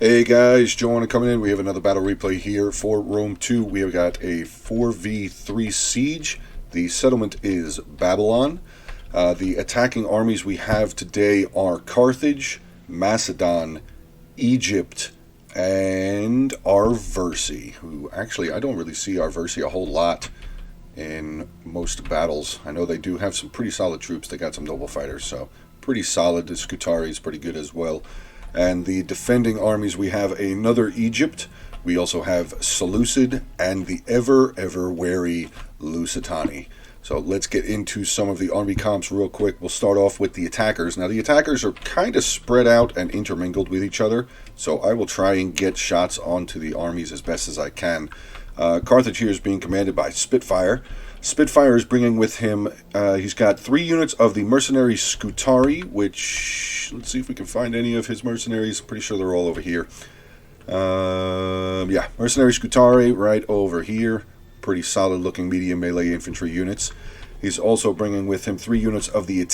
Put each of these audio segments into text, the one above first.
Hey guys, Joanna coming in. We have another battle replay here for Rome 2. We have got a 4v3 siege. The settlement is Babylon. The attacking armies we have today are Carthage, Macedon, Egypt, and Arversi, who actually I don't really see Arversi a whole lot in most battles. I know they do have some pretty solid troops. They got some noble fighters, so pretty solid. The Scutari is pretty good as well. And the defending armies, we have another Egypt. We also have Seleucid and the ever wary Lusitani. So let's get into some of the army comps real quick. We'll start off with the attackers. Now the attackers are kind of spread out and intermingled with each other, so I will try and get shots onto the armies as best as I can. Carthage here is being commanded by Spitfire. Spitfire is bringing with him, he's got 3 units of the mercenary Scutari, which, let's see if we can find any of his mercenaries. I'm pretty sure they're all over here. Yeah, mercenary Scutari right over here. Pretty solid looking medium melee infantry units. He's also bringing with him 3 units of the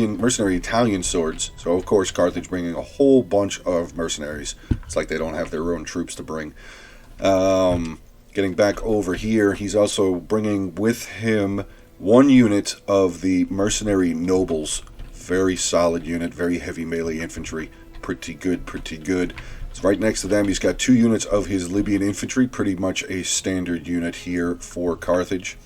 mercenary Italian swords. So of course Carthage bringing a whole bunch of mercenaries. It's like they don't have their own troops to bring. Getting back over here, he's also bringing with him 1 unit of the mercenary nobles. Very solid unit, very heavy melee infantry. Pretty good, pretty good. So right next to them, he's got 2 units of his Libyan infantry, pretty much a standard unit here for Carthage.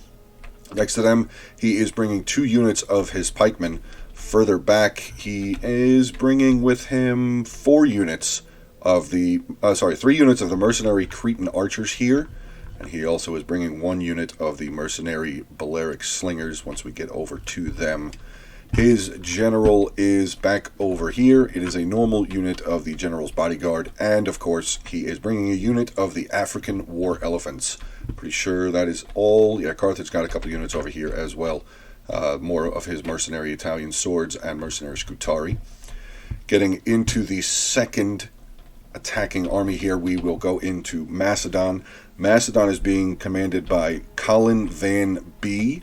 Next to them, he is bringing 2 units of his pikemen. Further back, he is bringing with him 3 units of the mercenary Cretan archers here. And he also is bringing 1 unit of the mercenary Balearic slingers once we get over to them. His general is back over here. It is a normal unit of the general's bodyguard. And, of course, he is bringing a unit of the African war elephants. Pretty sure that is all. Yeah, Carthage got a couple units over here as well. More of his mercenary Italian swords and mercenary Scutari. Getting into the second attacking army here, we will go into Macedon. Macedon is being commanded by Colin Van B.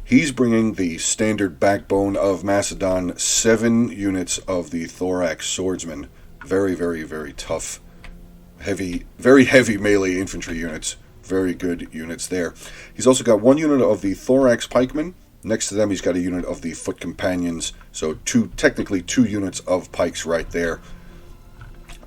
He's bringing the standard backbone of Macedon, 7 units of the Thorax swordsmen. Very tough, very heavy melee infantry units. Very good units there. He's also got 1 unit of the Thorax pikemen. Next to them, he's got a unit of the foot companions. So technically 2 units of pikes right there.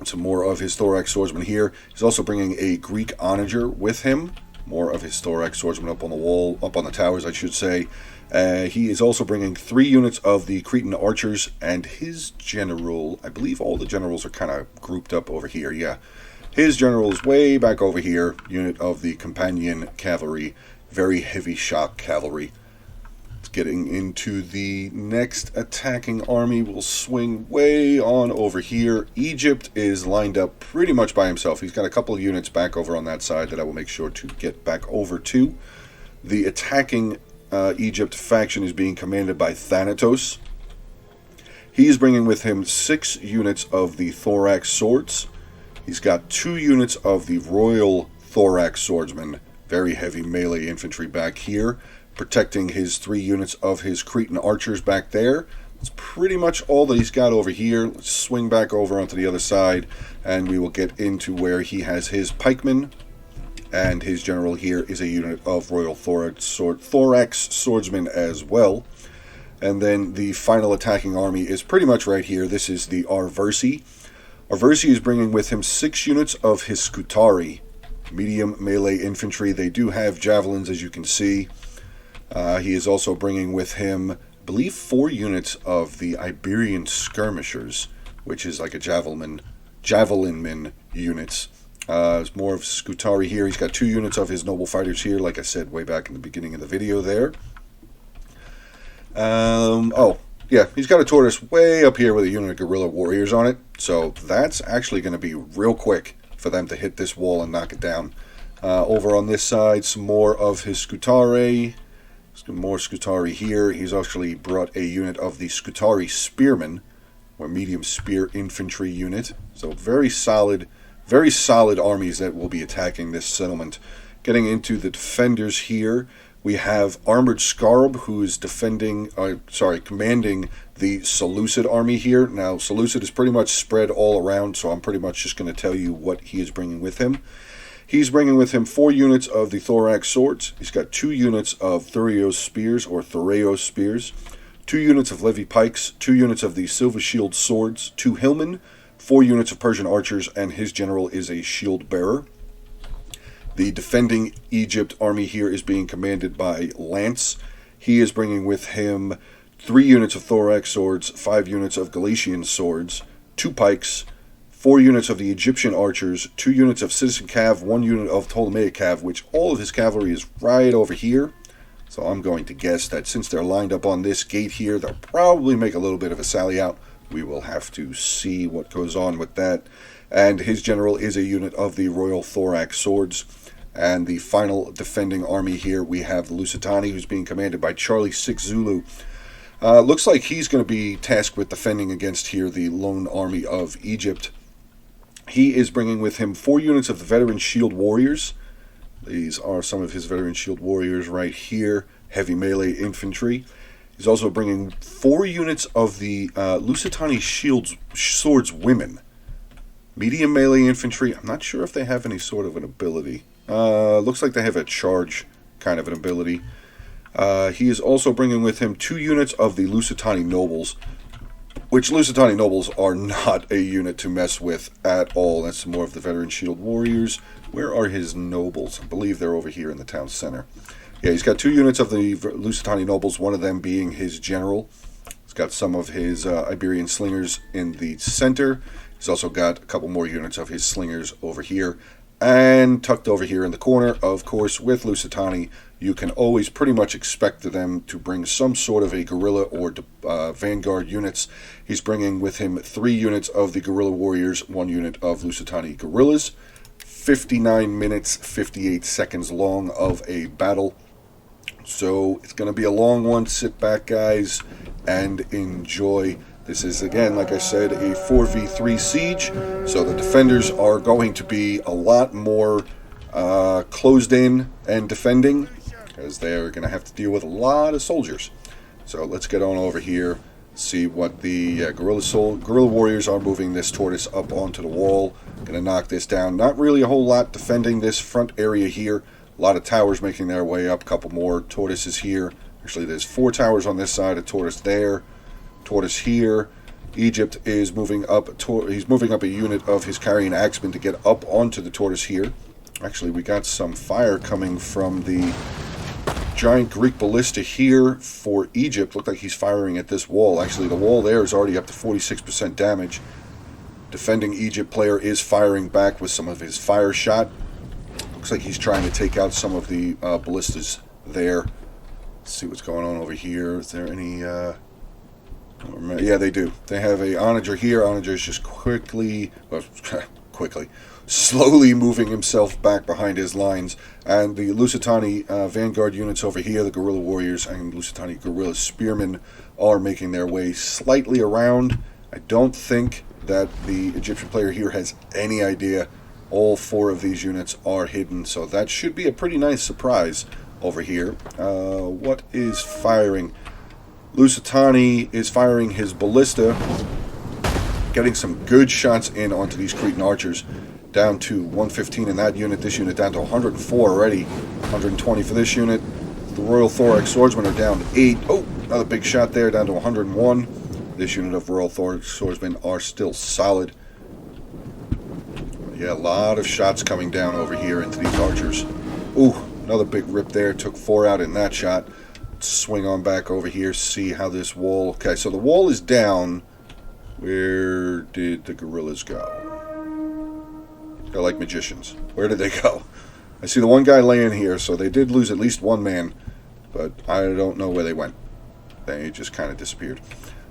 Some more of his Thorax swordsman here. He's also bringing a Greek onager with him. More of his Thorax swordsman up on the wall, up on the towers, I should say. He is also bringing 3 units of the Cretan archers, and his general, I believe all the generals are kind of grouped up over here, yeah. His general is way back over here. Unit of the companion cavalry, very heavy shock cavalry. Getting into the next attacking army, we'll swing way on over here. Egypt is lined up pretty much by himself. He's got a couple of units back over on that side that I will make sure to get back over to. The attacking Egypt faction is being commanded by Thanatos. He's bringing with him 6 units of the Thorax swords. He's got 2 units of the Royal Thorax swordsmen. Very heavy melee infantry back here, protecting his 3 units of his Cretan archers back there. That's pretty much all that he's got over here. Let's swing back over onto the other side, and we will get into where he has his pikemen, and his general here is a unit of Royal Thorax swordsmen as well. And then the final attacking army is pretty much right here. This is the Arversi. Arversi is bringing with him 6 units of his Scutari, medium melee infantry. They do have javelins, as you can see. He is also bringing with him, I believe, 4 units of the Iberian skirmishers, which is like a javelinman units. There's more of Scutari here. He's got 2 units of his noble fighters here, like I said way back in the beginning of the video there. Yeah, he's got a tortoise way up here with a unit of guerrilla warriors on it, so that's actually going to be real quick for them to hit this wall and knock it down. Over on this side, some more of his Scutari. More Scutari here. He's actually brought a unit of the Scutari Spearmen, or medium spear infantry unit. So very solid armies that will be attacking this settlement. Getting into the defenders here, We have Armored Scarab, who is commanding the Seleucid army here. Now, Seleucid is pretty much spread all around, so I'm pretty much just going to tell you what he is bringing with him. He's bringing with him 4 units of the thorax swords. He's got 2 units of Thureos spears, or Thureos spears, 2 units of Levi pikes, 2 units of the Silver Shield swords, 2 hillmen, 4 units of Persian archers, and his general is a shield bearer. The defending Egypt army here is being commanded by Lance. He is bringing with him 3 units of thorax swords, 5 units of Galatian swords, 2 pikes, 4 units of the Egyptian archers, 2 units of citizen cav, 1 unit of Ptolemaic cav, which all of his cavalry is right over here. So I'm going to guess that since they're lined up on this gate here, they'll probably make a little bit of a sally out. We will have to see what goes on with that. And his general is a unit of the Royal Thorax swords. And the final defending army here, we have the Lusitani, who's being commanded by Charlie 6 Zulu. Looks like he's going to be tasked with defending against here the lone army of Egypt. He is bringing with him 4 units of the Veteran Shield Warriors. These are some of his Veteran Shield Warriors right here, heavy melee infantry. He's also bringing 4 units of the Lusitani Swords Women. Medium melee infantry. I'm not sure if they have any sort of an ability. Looks like they have a charge kind of an ability. He is also bringing with him 2 units of the Lusitani Nobles, which Lusitani Nobles are not a unit to mess with at all. That's more of the Veteran Shield Warriors. Where are his nobles? I believe they're over here in the town center. Yeah, he's got 2 units of the Lusitani Nobles, one of them being his general. He's got some of his Iberian slingers in the center. He's also got a couple more units of his slingers over here. And tucked over here in the corner, of course, with Lusitani, you can always pretty much expect them to bring some sort of a guerrilla or vanguard units. He's bringing with him 3 units of the guerrilla warriors, 1 unit of Lusitani guerrillas. 59 minutes, 58 seconds long of a battle. So it's going to be a long one. Sit back, guys, and enjoy. This is, again, like I said, a 4v3 siege, so the defenders are going to be a lot more closed in and defending, because they're going to have to deal with a lot of soldiers. So let's get on over here, see what the guerrilla warriors are moving this tortoise up onto the wall. Going to knock this down. Not really a whole lot defending this front area here. A lot of towers making their way up, a couple more tortoises here. Actually, there's 4 towers on this side, a tortoise there. Tortoise here. Egypt is moving up. He's moving up a unit of his carrying axemen to get up onto the tortoise here. Actually, we got some fire coming from the giant Greek ballista here for Egypt. Looked like he's firing at this wall. Actually, the wall there is already up to 46% damage. Defending Egypt player is firing back with some of his fire shot. Looks like he's trying to take out some of the ballistas there. Let's see what's going on over here. Is there any... Yeah, they do. They have a onager here. Onager is just slowly moving himself back behind his lines. And the Lusitani vanguard units over here, the guerrilla warriors and Lusitani guerrilla spearmen, are making their way slightly around. I don't think that the Egyptian player here has any idea. All 4 of these units are hidden, so that should be a pretty nice surprise over here. What is firing? Lusitani is firing his ballista, getting some good shots in onto these Cretan archers. Down to 115 in that unit. This unit down to 104 already. 120 for this unit. The Royal Thorax Swordsmen are down to 8. Oh, another big shot there, down to 101. This unit of Royal Thorax Swordsmen are still solid. Yeah, a lot of shots coming down over here into these archers. Ooh, another big rip there. Took 4 out in that shot. Swing on back over here, see how this wall... Okay, so the wall is down. Where did the guerrillas go? They're like magicians. Where did they go? I see the one guy laying here, so they did lose at least 1 man, but I don't know where they went. They just kind of disappeared.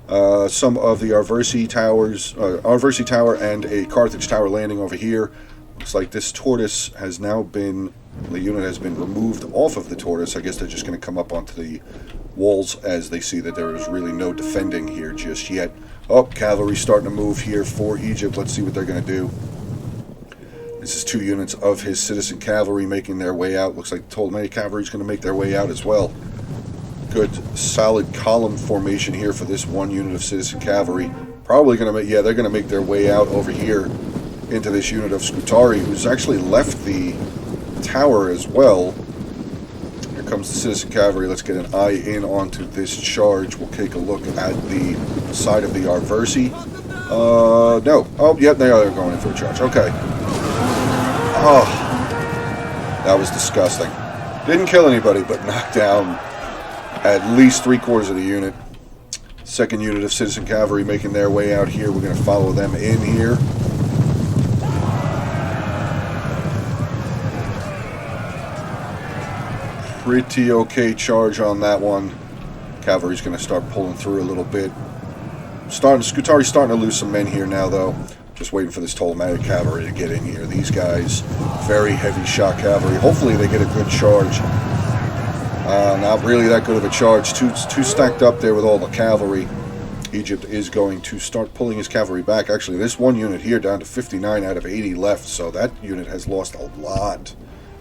Some of the Arversi towers, Arversi Tower and a Carthage Tower landing over here. Looks like this tortoise has now been... The unit has been removed off of the tortoise. I guess they're just going to come up onto the walls as they see that there is really no defending here just yet. Oh, cavalry starting to move here for Egypt. Let's see what they're going to do. This is 2 units of his citizen cavalry making their way out. Looks like the Ptolemaic cavalry is going to make their way out as well. Good, solid column formation here for this 1 unit of citizen cavalry. Probably going to make, yeah, they're going to make their way out over here into this unit of Scutari, who's actually left the tower as well. Here comes the citizen cavalry. Let's get an eye in onto this charge. We'll take a look at the side of the Arversi. No. Oh, yeah, they're going in for a charge. Okay. Oh, that was disgusting. Didn't kill anybody, but knocked down at least 3/4 of the unit. Second unit of citizen cavalry making their way out here. We're going to follow them in here. Pretty okay charge on that one. Cavalry's going to start pulling through a little bit. Scutari's starting to lose some men here now, though. Just waiting for this Ptolemaic cavalry to get in here. These guys, very heavy shot cavalry. Hopefully they get a good charge. Not really that good of a charge. Too stacked up there with all the cavalry. Egypt is going to start pulling his cavalry back. Actually, this 1 unit here down to 59 out of 80 left, so that unit has lost a lot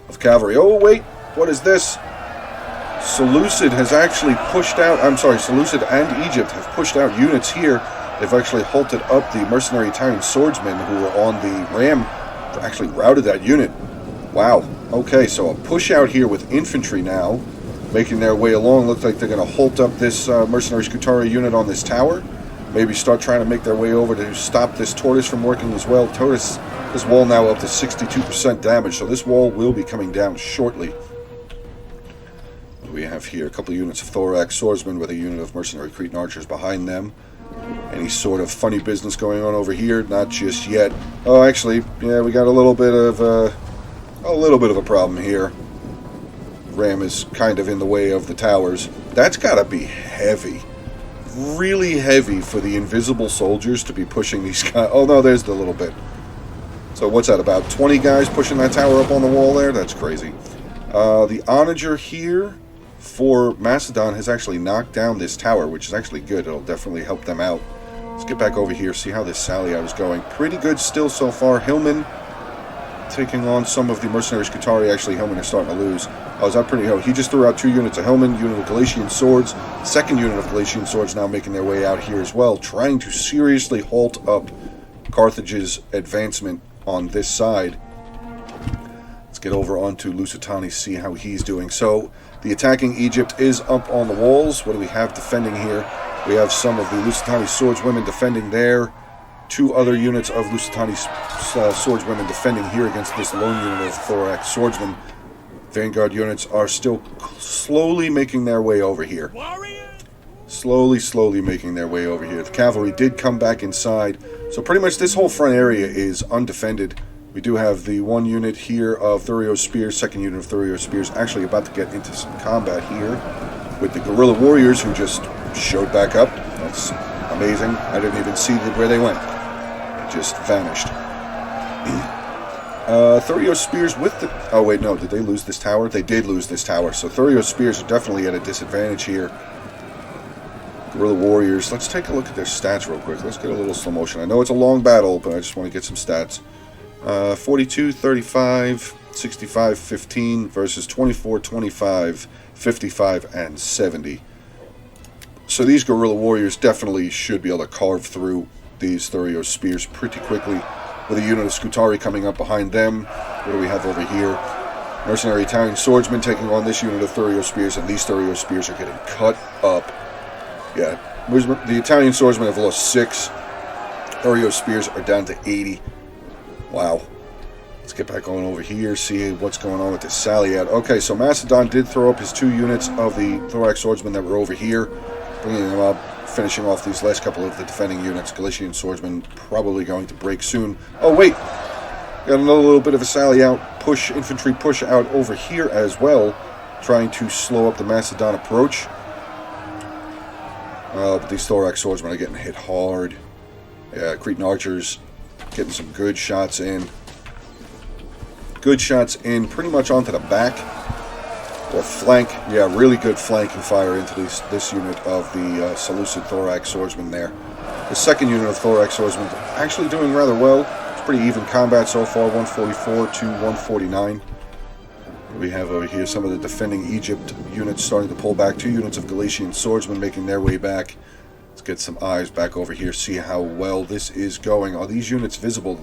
of cavalry. Oh, wait, what is this? Seleucid has actually pushed out, Seleucid and Egypt have pushed out units here. They've actually halted up the mercenary Italian swordsmen who were on the ram, actually routed that unit. Wow. Okay, so a push out here with infantry now, making their way along. Looks like they're going to halt up this mercenary Scutari unit on this tower. Maybe start trying to make their way over to stop this tortoise from working as well. Tortoise, this wall now up to 62% damage, so this wall will be coming down shortly. What do we have here? A couple of units of thorax swordsmen with a unit of mercenary Cretan archers behind them. Any sort of funny business going on over here? Not just yet. Oh, actually, yeah, we got a little bit of a problem here. Ram is kind of in the way of the towers. That's got to be heavy. Really heavy for the invisible soldiers to be pushing these guys. Oh, no, there's the little bit. So what's that, about 20 guys pushing that tower up on the wall there? That's crazy. The onager here for Macedon has actually knocked down this tower, which is actually good. It'll definitely help them out. Let's get back over here, see how this sally out is going. Pretty good still so far. Hillman taking on some of the mercenary Scutari. Actually, Hillman is starting to lose. Oh, is that pretty? Oh, he just threw out 2 units of Hillman, unit of Galatian swords. Second unit of Galatian swords now making their way out here as well, trying to seriously halt up Carthage's advancement on this side. Let's get over onto Lusitani, see how he's doing. So the attacking Egypt is up on the walls. What do we have defending here? We have some of the Lusitani swordswomen defending there. 2 other units of Lusitani swordswomen defending here against this lone unit of thorax swordsmen. Vanguard units are still slowly making their way over here. Slowly making their way over here. The cavalry did come back inside. So pretty much this whole front area is undefended. We do have the 1 unit here of Thurio Spears, 2nd unit of Thurio Spears, actually about to get into some combat here with the guerrilla warriors who just showed back up. That's amazing. I didn't even see where they went. Just vanished. Thurio Spears with the... Oh, wait, no. Did they lose this tower? They did lose this tower. So Thurio Spears are definitely at a disadvantage here. Guerrilla Warriors. Let's take a look at their stats real quick. Let's get a little slow motion. I know it's a long battle, but I just want to get some stats. 42, 35, 65, 15 versus 24, 25, 55, and 70. So these Guerrilla Warriors definitely should be able to carve through these Thurio Spears pretty quickly, with a unit of Scutari coming up behind them. What do we have over here? Mercenary Italian swordsmen taking on this unit of Thurio Spears, and these Thurio Spears are getting cut up. Yeah, the Italian swordsmen have lost 6. Thurio Spears are down to 80. Wow. Let's get back on over here, see what's going on with this sally out. Okay, so Macedon did throw up his 2 units of the thorax swordsmen that were over here, bringing them up, finishing off these last couple of the defending units. Galatian swordsmen probably going to break soon. Oh, wait! Got another little bit of a sally out, infantry push out over here as well, trying to slow up the Macedon approach. But these thorax swordsmen are getting hit hard. Yeah, Cretan archers getting some good shots in. Good shots in pretty much onto the back. Or flank. Yeah, really good flanking fire into this unit of the Seleucid thorax swordsmen there. The 2nd unit of thorax swordsmen actually doing rather well. pretty even combat so far, 144 to 149. We have over here some of the defending Egypt units starting to pull back. 2 units of Galatian swordsmen making their way back. Let's get some eyes back over here, see how well this is going. Are these units visible?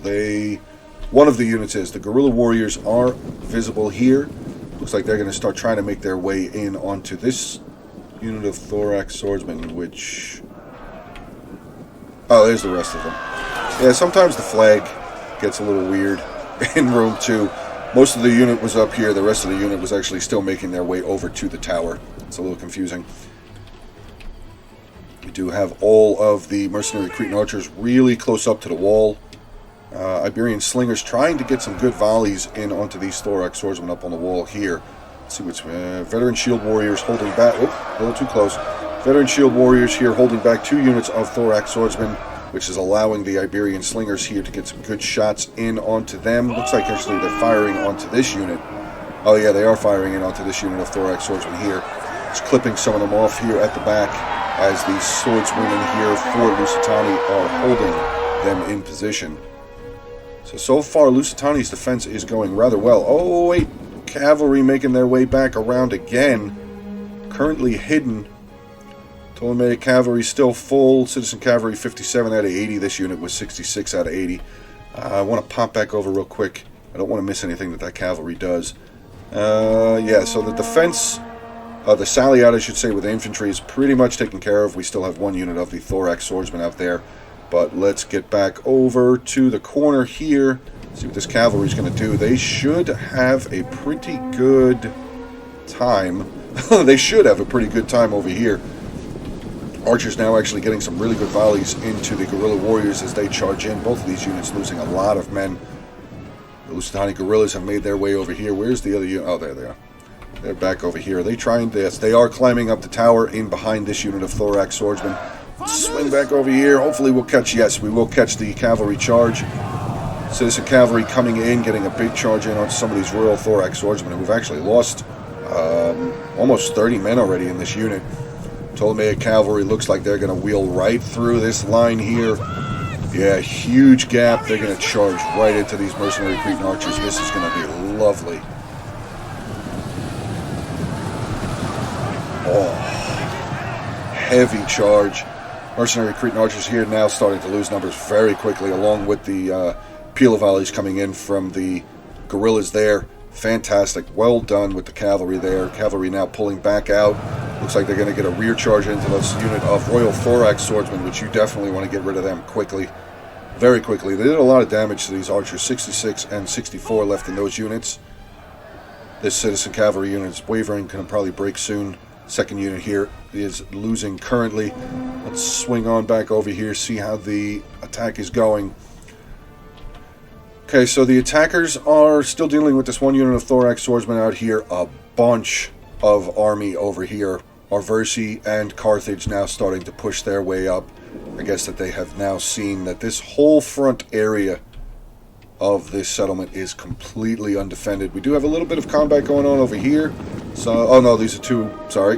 One of the units is. The guerrilla warriors are visible here. Looks like they're going to start trying to make their way in onto this unit of thorax swordsmen, which... Oh, there's the rest of them. Yeah, sometimes the flag gets a little weird in Rome 2. Most of the unit was up here. The rest of the unit was actually still making their way over to the tower. It's a little confusing. We do have all of the mercenary Cretan archers really close up to the wall. Iberian slingers trying to get some good volleys in onto these thorax swordsmen up on the wall here. Let's see what's... veteran shield warriors holding back... Oh, a little too close. Veteran shield warriors here holding back 2 units of thorax swordsmen, which is allowing the Iberian slingers here to get some good shots in onto them. Looks like actually they're firing onto this unit. Oh yeah, they are firing in onto this unit of thorax swordsmen here. Just clipping some of them off here at the back as the swordswomen here for Lusitani are holding them in position. So far Lusitani's defense is going rather well. Oh wait, cavalry making their way back around again. Currently hidden. Ptolemaic cavalry still full. Citizen cavalry 57 out of 80. This unit was 66 out of 80. I want to pop back over real quick. I don't want to miss anything that cavalry does. Yeah, so the defense, the sally out, I should say, with the infantry is pretty much taken care of. We still have 1 unit of the thorax swordsmen out there. But let's get back over to the corner here. See what this cavalry is going to do. They should have a pretty good time. They should have a pretty good time over here. Archers now actually getting some really good volleys into the guerrilla warriors as they charge in. Both of these units losing a lot of men. The Lusitani guerrillas have made their way over here. Where's the other unit? Oh, there they are. They're back over here. Are they trying this? They are climbing up the tower in behind this unit of thorax swordsmen. Swing back over here. Hopefully we'll catch... Yes, we will catch the cavalry charge. Citizen cavalry coming in, getting a big charge in on some of these royal thorax swordsmen. We've actually lost almost 30 men already in this unit. Ptolemaic cavalry looks like they're going to wheel right through this line here. Yeah, huge gap. They're going to charge right into these mercenary Cretan archers. This is going to be lovely. Oh, heavy charge. Mercenary Cretan archers here now starting to lose numbers very quickly, along with the Pila volleys coming in from the guerrillas there. Fantastic. Well done with the cavalry there. Cavalry now pulling back out. Looks like they're going to get a rear charge into this unit of Royal Thorax Swordsmen, which you definitely want to get rid of them quickly. Very quickly. They did a lot of damage to these archers. 66 and 64 left in those units. This Citizen Cavalry unit is wavering. Can probably break soon. Second unit here is losing currently. Let's swing on back over here, see how the attack is going. Okay, so the attackers are still dealing with this 1 unit of Thorax Swordsmen out here. A bunch of army over here. Arversi and Carthage now starting to push their way up. I guess that they have now seen that this whole front area of this settlement is completely undefended. We do have a little bit of combat going on over here. So, oh no, these are 2, sorry.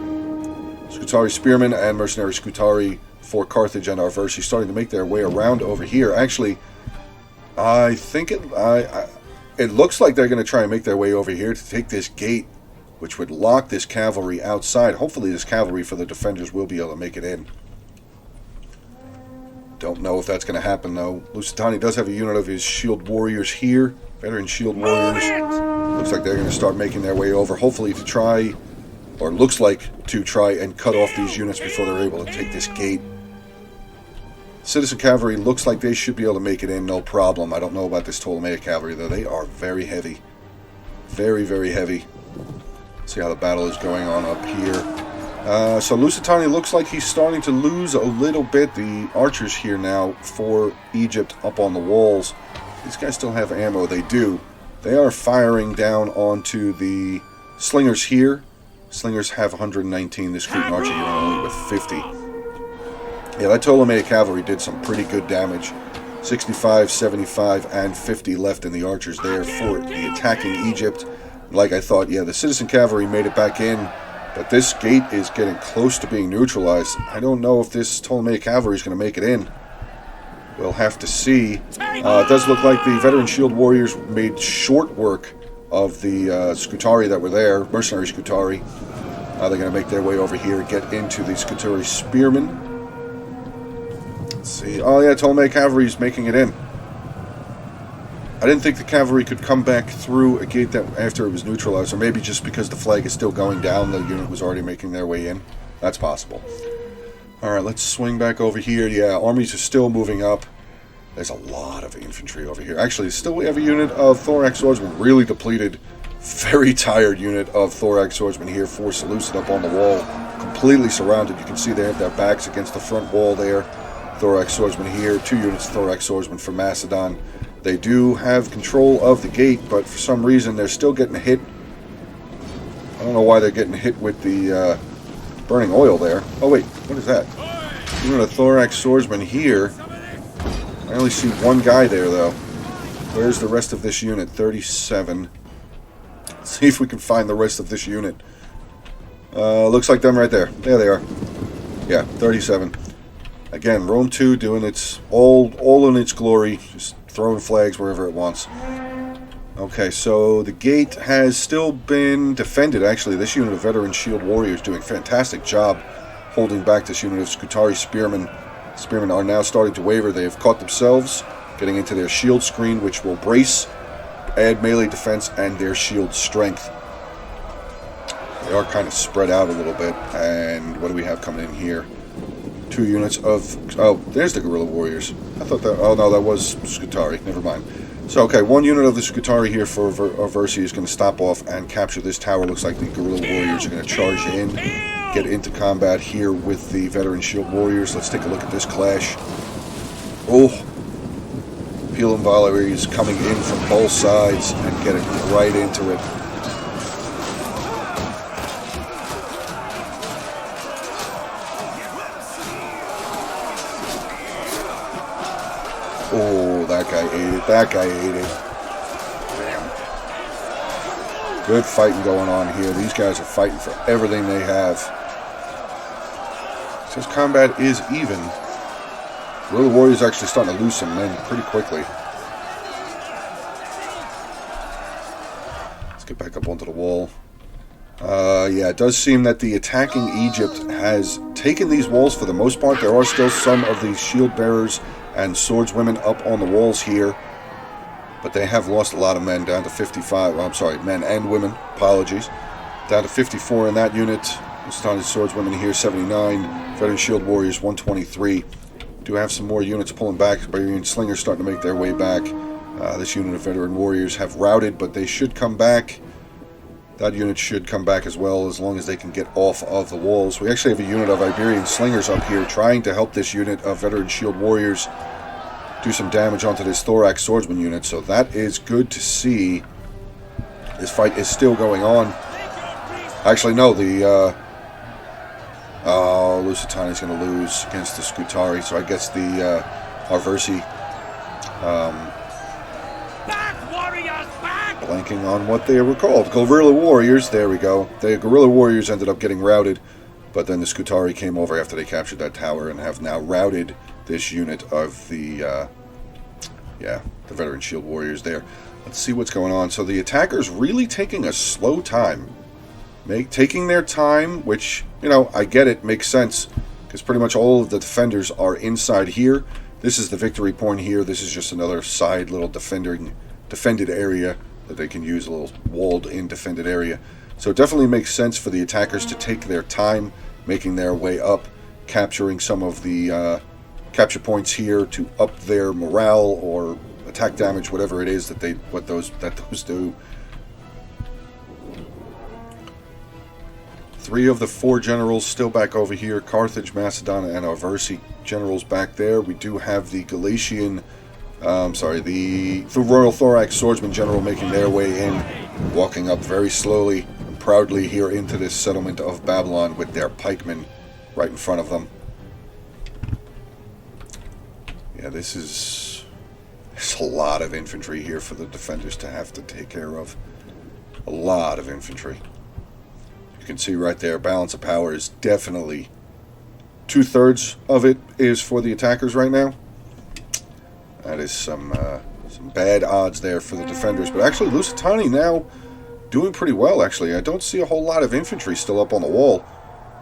Scutari Spearmen and Mercenary Scutari for Carthage and Arversi starting to make their way around over here. Actually, I think it looks like they're going to try and make their way over here to take this gate, which would lock this cavalry outside. Hopefully this cavalry for the defenders will be able to make it in. Don't know if that's going to happen, though. Lusitani does have a unit of his shield warriors here. Veteran shield warriors. Looks like they're going to start making their way over, hopefully to try, or looks like to try and cut off these units before they're able to take this gate. Citizen Cavalry looks like they should be able to make it in, no problem. I don't know about this Ptolemaic Cavalry, though. They are very heavy. Very, very heavy. See how the battle is going on up here. So Lusitani looks like he's starting to lose a little bit. The archers here now for Egypt up on the walls. These guys still have ammo. They do. They are firing down onto the slingers here. Slingers have 119. This Cretan archer unit only with 50. Yeah, that Ptolemaic cavalry did some pretty good damage. 65, 75, and 50 left in the archers there for the attacking Egypt. Like I thought, yeah, the Citizen Cavalry made it back in, but this gate is getting close to being neutralized. I don't know if this Ptolemaic cavalry is going to make it in. We'll have to see. It does look like the veteran shield warriors made short work of the Scutari that were there, mercenary Scutari. They're going to make their way over here, get into the Scutari spearmen. Let's see. Oh yeah, Ptolemy cavalry's making it in. I didn't think the cavalry could come back through a gate that after it was neutralized, or maybe just because the flag is still going down, the unit was already making their way in. That's possible. Alright, let's swing back over here. Yeah, armies are still moving up. There's a lot of infantry over here. Actually, still we have a unit of Thorax swordsmen, really depleted, very tired unit of Thorax swordsmen here, forced to loosen up on the wall, completely surrounded. You can see they have their backs against the front wall there. Thorax swordsmen here, 2 units of Thorax swordsmen from Macedon. They do have control of the gate, but for some reason they're still getting hit. I don't know why they're getting hit with the burning oil there. Oh wait, what is that? Unit of Thorax swordsmen here. I only see one guy there though. Where's the rest of this unit? 37. Let's see if we can find the rest of this unit. Looks like them right there. There they are. Yeah, 37. Again, Rome 2 doing its all in its glory, just throwing flags wherever it wants. Okay, so the gate has still been defended. Actually, this unit of veteran shield warriors doing a fantastic job holding back this unit of Scutari spearmen. Spearmen are now starting to waver. They have caught themselves, getting into their shield screen, which will brace, add melee defense, and their shield strength. They are kind of spread out a little bit. And what do we have coming in here? 2 units of... Oh, there's the guerrilla warriors. I thought that... Oh, no, that was Scutari. Never mind. So, okay, 1 unit of the Scutari here for Versi is going to stop off and capture this tower. Looks like the guerrilla warriors are going to charge in, get into combat here with the veteran shield warriors. Let's take a look at this clash. Oh, Peel and Valerie is coming in from both sides and getting right into it. Oh, that guy ate it. That guy ate it. Damn. Good fighting going on here. These guys are fighting for everything they have. Since combat is even, Guerrilla Warriors actually starting to lose some men pretty quickly. Let's get back up onto the wall. Yeah, it does seem that the attacking Egypt has taken these walls for the most part. There are still some of these shield bearers and swordswomen up on the walls here, but they have lost a lot of men, down to 55. I'm sorry, men and women, apologies. Down to 54 in that unit. Started swordswomen here, 79. Veteran shield warriors, 123. Do have some more units pulling back. Barbarian slingers starting to make their way back. This unit of veteran warriors have routed, but they should come back. That unit should come back as well, as long as they can get off of the walls. We actually have a unit of Iberian slingers up here trying to help this unit of veteran shield warriors do some damage onto this Thorax swordsman unit, so that is good to see. This fight is still going on. Actually, no, the Lusitania is going to lose against the Scutari, so I guess the Arversi blanking on what they were called. Guerrilla Warriors, there we go. The Guerrilla Warriors ended up getting routed, but then the Scutari came over after they captured that tower and have now routed this unit of the the veteran shield warriors there. Let's see what's going on. So the attackers really taking a slow time. Taking their time, which, you know, I get it, makes sense, because pretty much all of the defenders are inside here. This is the victory point here. This is just another side little defended area that they can use, a little walled-in defended area. So it definitely makes sense for the attackers to take their time, making their way up, capturing some of the capture points here to up their morale or attack damage, whatever it is that those do. 3 of the 4 generals still back over here. Carthage, Macedon, and Arversi generals back there. We do have the Galatian, the Royal Thorax swordsman general making their way in, walking up very slowly and proudly here into this settlement of Babylon with their pikemen right in front of them. Yeah, there's a lot of infantry here for the defenders to have to take care of. A lot of infantry. You can see right there, balance of power is definitely 2/3 of it is for the attackers right now. That is some bad odds there for the defenders. But actually, Lusitani now doing pretty well, actually. I don't see a whole lot of infantry still up on the wall.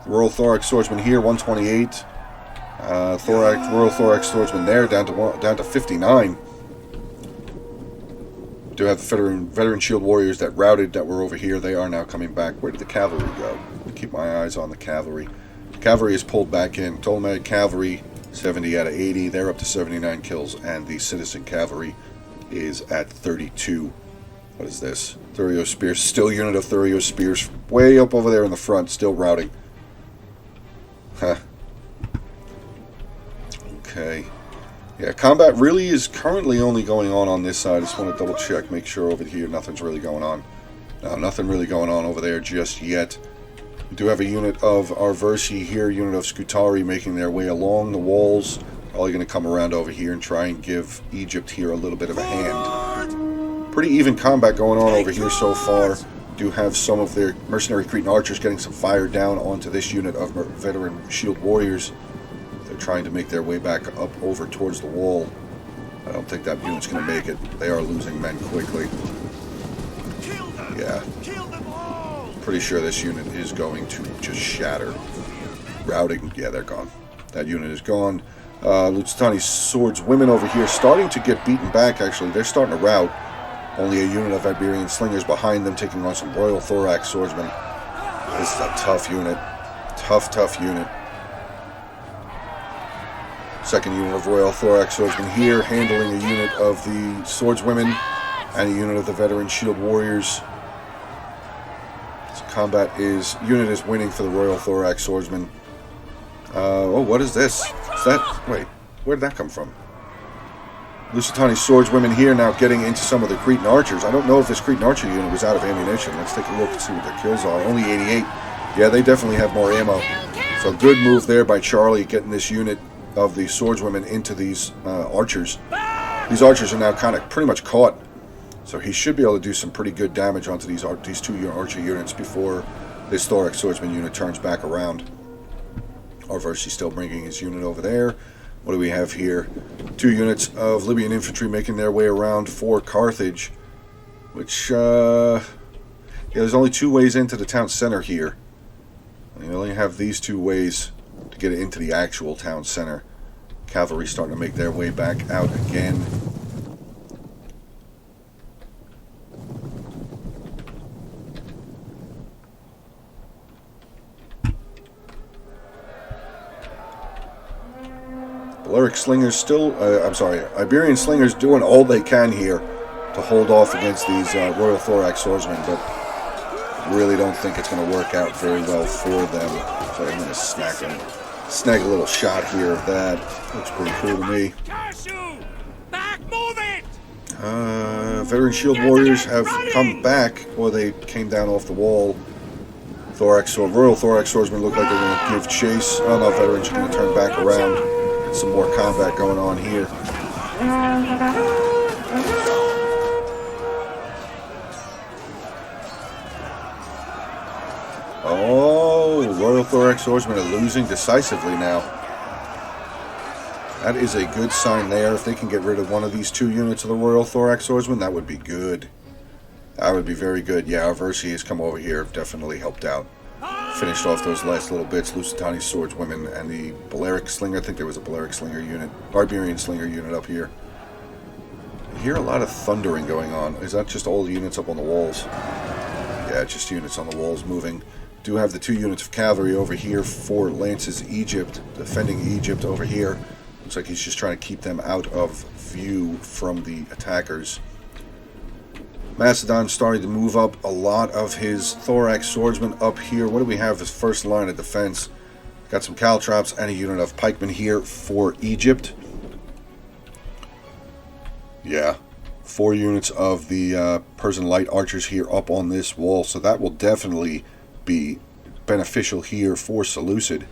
Royal Thorax Swordsman here, 128. Royal Thorax Swordsman there, down to 59. Do have the veteran shield warriors that routed that were over here. They are now coming back. Where did the cavalry go? Keep my eyes on the cavalry. The cavalry is pulled back in. Ptolemaic cavalry, 70 out of 80. They're up to 79 kills, and the citizen cavalry is at 32. What is this? Thurio Spears. Still unit of Thurio Spears. Way up over there in the front. Still routing. Huh. Okay. Yeah, combat really is currently only going on this side. I just want to double check, make sure over here nothing's really going on. No, nothing really going on over there just yet. We do have a unit of Arversi here, unit of Scutari making their way along the walls. Probably going to come around over here and try and give Egypt here a little bit of a hand. Pretty even combat going on over here so far. Do have some of their mercenary Cretan archers getting some fire down onto this unit of veteran shield warriors. They're trying to make their way back up over towards the wall. I don't think that unit's going to make it. They are losing men quickly. Yeah. Pretty sure this unit is going to just shatter. Routing. Yeah, they're gone. That unit is gone. Lusitani swordswomen over here starting to get beaten back, actually. They're starting to rout. Only a unit of Iberian slingers behind them, taking on some Royal Thorax swordsmen. This is a tough unit. Tough unit. Second unit of Royal Thorax swordsmen here, handling a unit of the swordswomen and a unit of the veteran shield warriors. Unit is winning for the Royal Thorax swordsmen. Oh, what is this? Is that... Wait, where did that come from? Lusitani swordswomen here now getting into some of the Cretan archers. I don't know if this Cretan archer unit was out of ammunition. Let's take a look and see what their kills are. Only 88. Yeah, they definitely have more ammo. So good move there by Charlie, getting this unit of the swordswomen into these archers. These archers are now kind of pretty much caught. So he should be able to do some pretty good damage onto these two archer units before this Thorax swordsman unit turns back around. Arversi still bringing his unit over there. What do we have here? 2 units of Libyan infantry making their way around for Carthage. Which, yeah, there's only 2 ways into the town center here. You only have these 2 ways to get into the actual town center. Cavalry starting to make their way back out again. Balearic slingers still, Iberian slingers doing all they can here to hold off against these Royal Thorax swordsmen, but really don't think it's going to work out very well for them. So I'm going to snag a little shot here of that. Looks pretty cool to me. Veteran shield warriors have come back, or they came down off the wall. Royal Thorax swordsmen look like they're going to give chase. Oh no, veterans are going to turn back around. Some more combat going on here. Oh, Royal Thorax swordsmen are losing decisively now. That is a good sign there. If they can get rid of one of these 2 units of the Royal Thorax swordsmen, that would be good. That would be very good. Yeah, Arversi has come over here, definitely helped out. Finished off those last little bits. Lusitani swordswomen and the Balearic slinger. I think there was a Balearic slinger unit. Iberian slinger unit up here. I hear a lot of thundering going on. Is that just all the units up on the walls? Yeah, just units on the walls moving. Do have the 2 units of cavalry over here for Lance's Egypt. Defending Egypt over here. Looks like he's just trying to keep them out of view from the attackers. Macedon starting to move up a lot of his Thorax swordsmen up here. What do we have as first line of defense? Got some caltrops and a unit of pikemen here for Egypt. Yeah, 4 units of the Persian light archers here up on this wall. So that will definitely be beneficial here for Seleucid.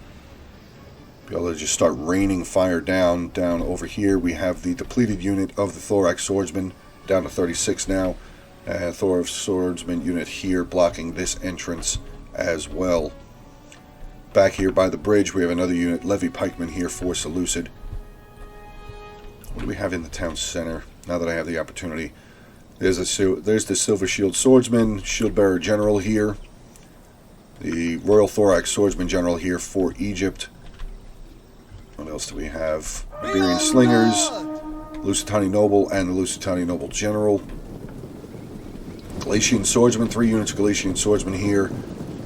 Be able to just start raining fire down over here. We have the depleted unit of the Thorax swordsmen down to 36 now. Thorax swordsman unit here blocking this entrance as well. Back here by the bridge we have another unit, Levy pikemen here for Seleucid. What do we have in the town center? Now that I have the opportunity, there's the Silver Shield Swordsman, Shield Bearer General here, the Royal Thorax Swordsman General here for Egypt. What else do we have? Iberian Slingers, Lusitani Noble, and the Lusitani Noble General. Galatian Swordsman, 3 units of Galatian Swordsman here.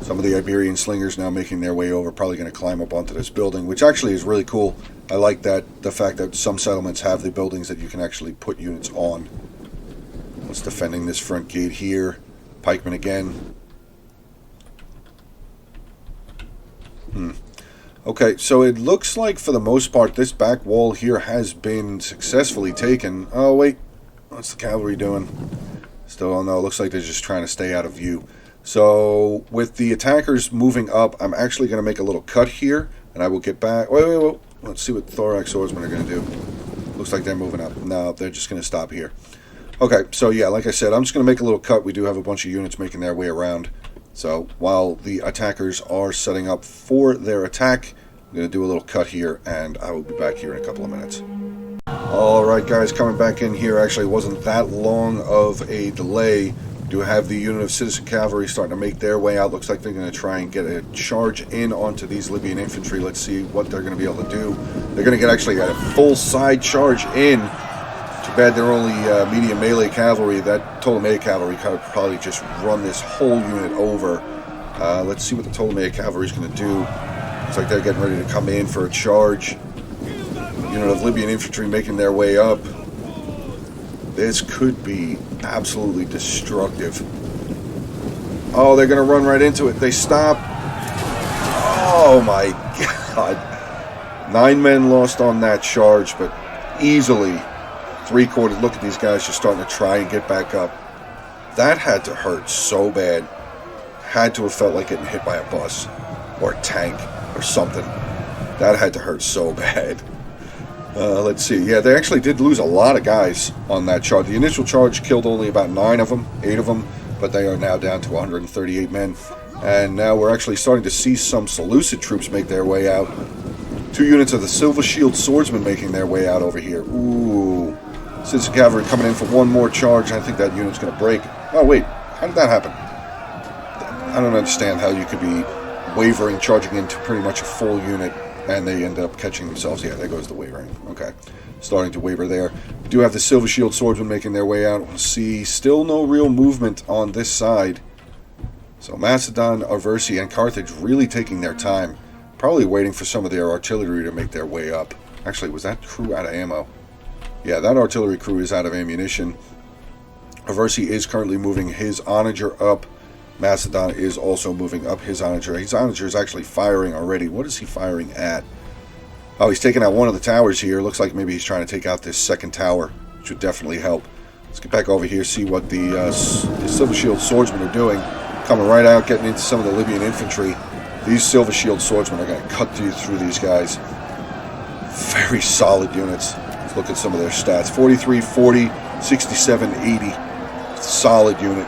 Some of the Iberian Slingers now making their way over, probably going to climb up onto this building, which actually is really cool. I like that, the fact that some settlements have the buildings that you can actually put units on. What's defending this front gate here? Pikemen again. Okay, so it looks like for the most part this back wall here has been successfully taken. Oh wait, what's the cavalry doing? Still don't know. It looks like they're just trying to stay out of view. So with the attackers moving up, I'm actually going to make a little cut here, and I will get back. Wait. Let's see what Thorax Swordsmen are going to do. Looks like they're moving up. No, they're just going to stop here. Okay, so yeah, like I said, I'm just going to make a little cut. We do have a bunch of units making their way around. So while the attackers are setting up for their attack, I'm going to do a little cut here, and I will be back here in a couple of minutes. Alright guys, coming back in here. Actually, it wasn't that long of a delay. We do have the unit of citizen cavalry starting to make their way out. Looks like they're going to try and get a charge in onto these Libyan infantry. Let's see what they're going to be able to do. They're going to get actually a full side charge in. Too bad they're only medium melee cavalry. That Ptolemaic cavalry could probably just run this whole unit over. Let's see what the Ptolemaic cavalry is going to do. Looks like they're getting ready to come in for a charge. Unit of Libyan infantry making their way up. This could be absolutely destructive. Oh, they're going to run right into it. They stop. Oh my god. 9 men lost on that charge, but easily 3/4. Look at these guys just starting to try and get back up. That had to hurt so bad. Had to have felt like getting hit by a bus or a tank or something. That had to hurt so bad. Let's see. Yeah, they actually did lose a lot of guys on that charge. The initial charge killed only about 8 of them, but they are now down to 138 men. And now we're actually starting to see some Seleucid troops make their way out. 2 units of the Silver Shield Swordsmen making their way out over here. Ooh. Citizen Cavalry coming in for one more charge. I think that unit's going to break. Oh, wait. How did that happen? I don't understand how you could be wavering, charging into pretty much a full unit, and they end up catching themselves. Yeah, there goes the wavering. Okay. Starting to waver there. We do have the Silver Shield Swordsmen making their way out. We'll see. Still no real movement on this side. So Macedon, Arversi, and Carthage really taking their time. Probably waiting for some of their artillery to make their way up. Actually, was that crew out of ammo? Yeah, that artillery crew is out of ammunition. Arversi is currently moving his onager up. Macedon is also moving up his onager. His onager is actually firing already. What is he firing at? Oh, he's taking out one of the towers here. Looks like maybe he's trying to take out this second tower, which would definitely help. Let's get back over here, see what the Silver Shield Swordsmen are doing. Coming right out, getting into some of the Libyan infantry. These Silver Shield Swordsmen are going to cut through these guys. Very solid units. Let's look at some of their stats. 43, 40, 67, 80. Solid unit.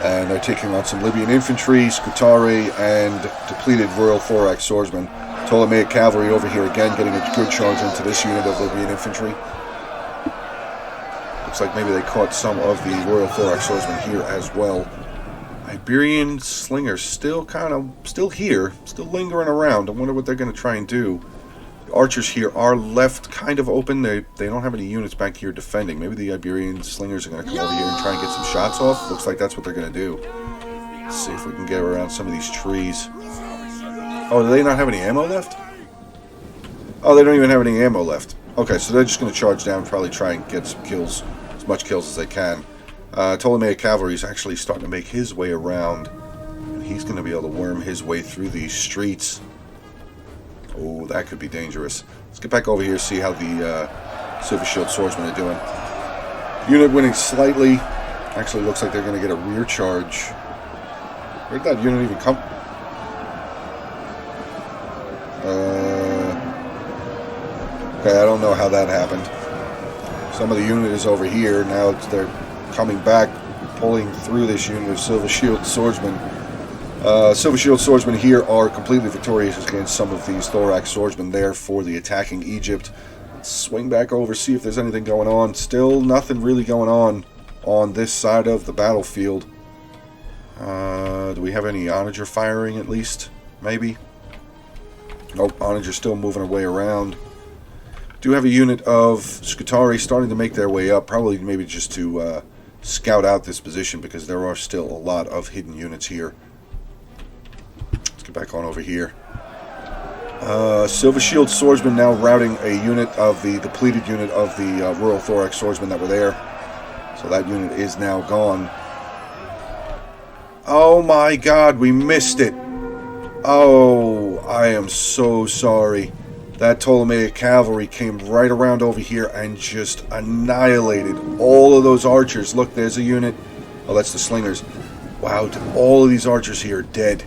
And they're taking on some Libyan infantry, Scutari, and depleted Royal Thorax Swordsmen. Ptolemaic cavalry over here again, getting a good charge into this unit of Libyan infantry. Looks like maybe they caught some of the Royal Thorax Swordsmen here as well. Iberian Slingers still here, still lingering around. I wonder what they're going to try and do. The archers here are left kind of open. They don't have any units back here defending. Maybe the Iberian Slingers are going to come over here and try and get some shots off. Looks like that's what they're going to do. Let's see if we can get around some of these trees. Oh, do they not have any ammo left? Oh, they don't even have any ammo left. Okay, so they're just going to charge down and probably try and get some kills, as much kills as they can. Ptolemaic cavalry is actually starting to make his way around. And he's going to be able to worm his way through these streets. Oh, that could be dangerous. Let's get back over here and see how the Silver Shield Swordsmen are doing. Unit winning slightly. Actually looks like they're going to get a rear charge. Where did that unit even come? Okay, I don't know how that happened. Some of the unit is over here. Now they're coming back, pulling through this unit of Silver Shield Swordsmen. Silver Shield Swordsmen here are completely victorious against some of these Thorax Swordsmen there for the attacking Egypt. Let's swing back over, see if there's anything going on. Still nothing really going on this side of the battlefield. Do we have any Onager firing at least? Maybe? Nope, Onager's still moving her way around. Do have a unit of Scutari starting to make their way up, probably maybe just to scout out this position because there are still a lot of hidden units here. Let's get back on over here. Silver Shield Swordsman now routing a unit of the depleted unit of the Royal Thorax Swordsmen that were there. So that unit is now gone. Oh my god, we missed it. Oh, I am so sorry. That Ptolemaic cavalry came right around over here and just annihilated all of those archers. Look, there's a unit. Oh, that's the slingers. Wow, all of these archers here are dead.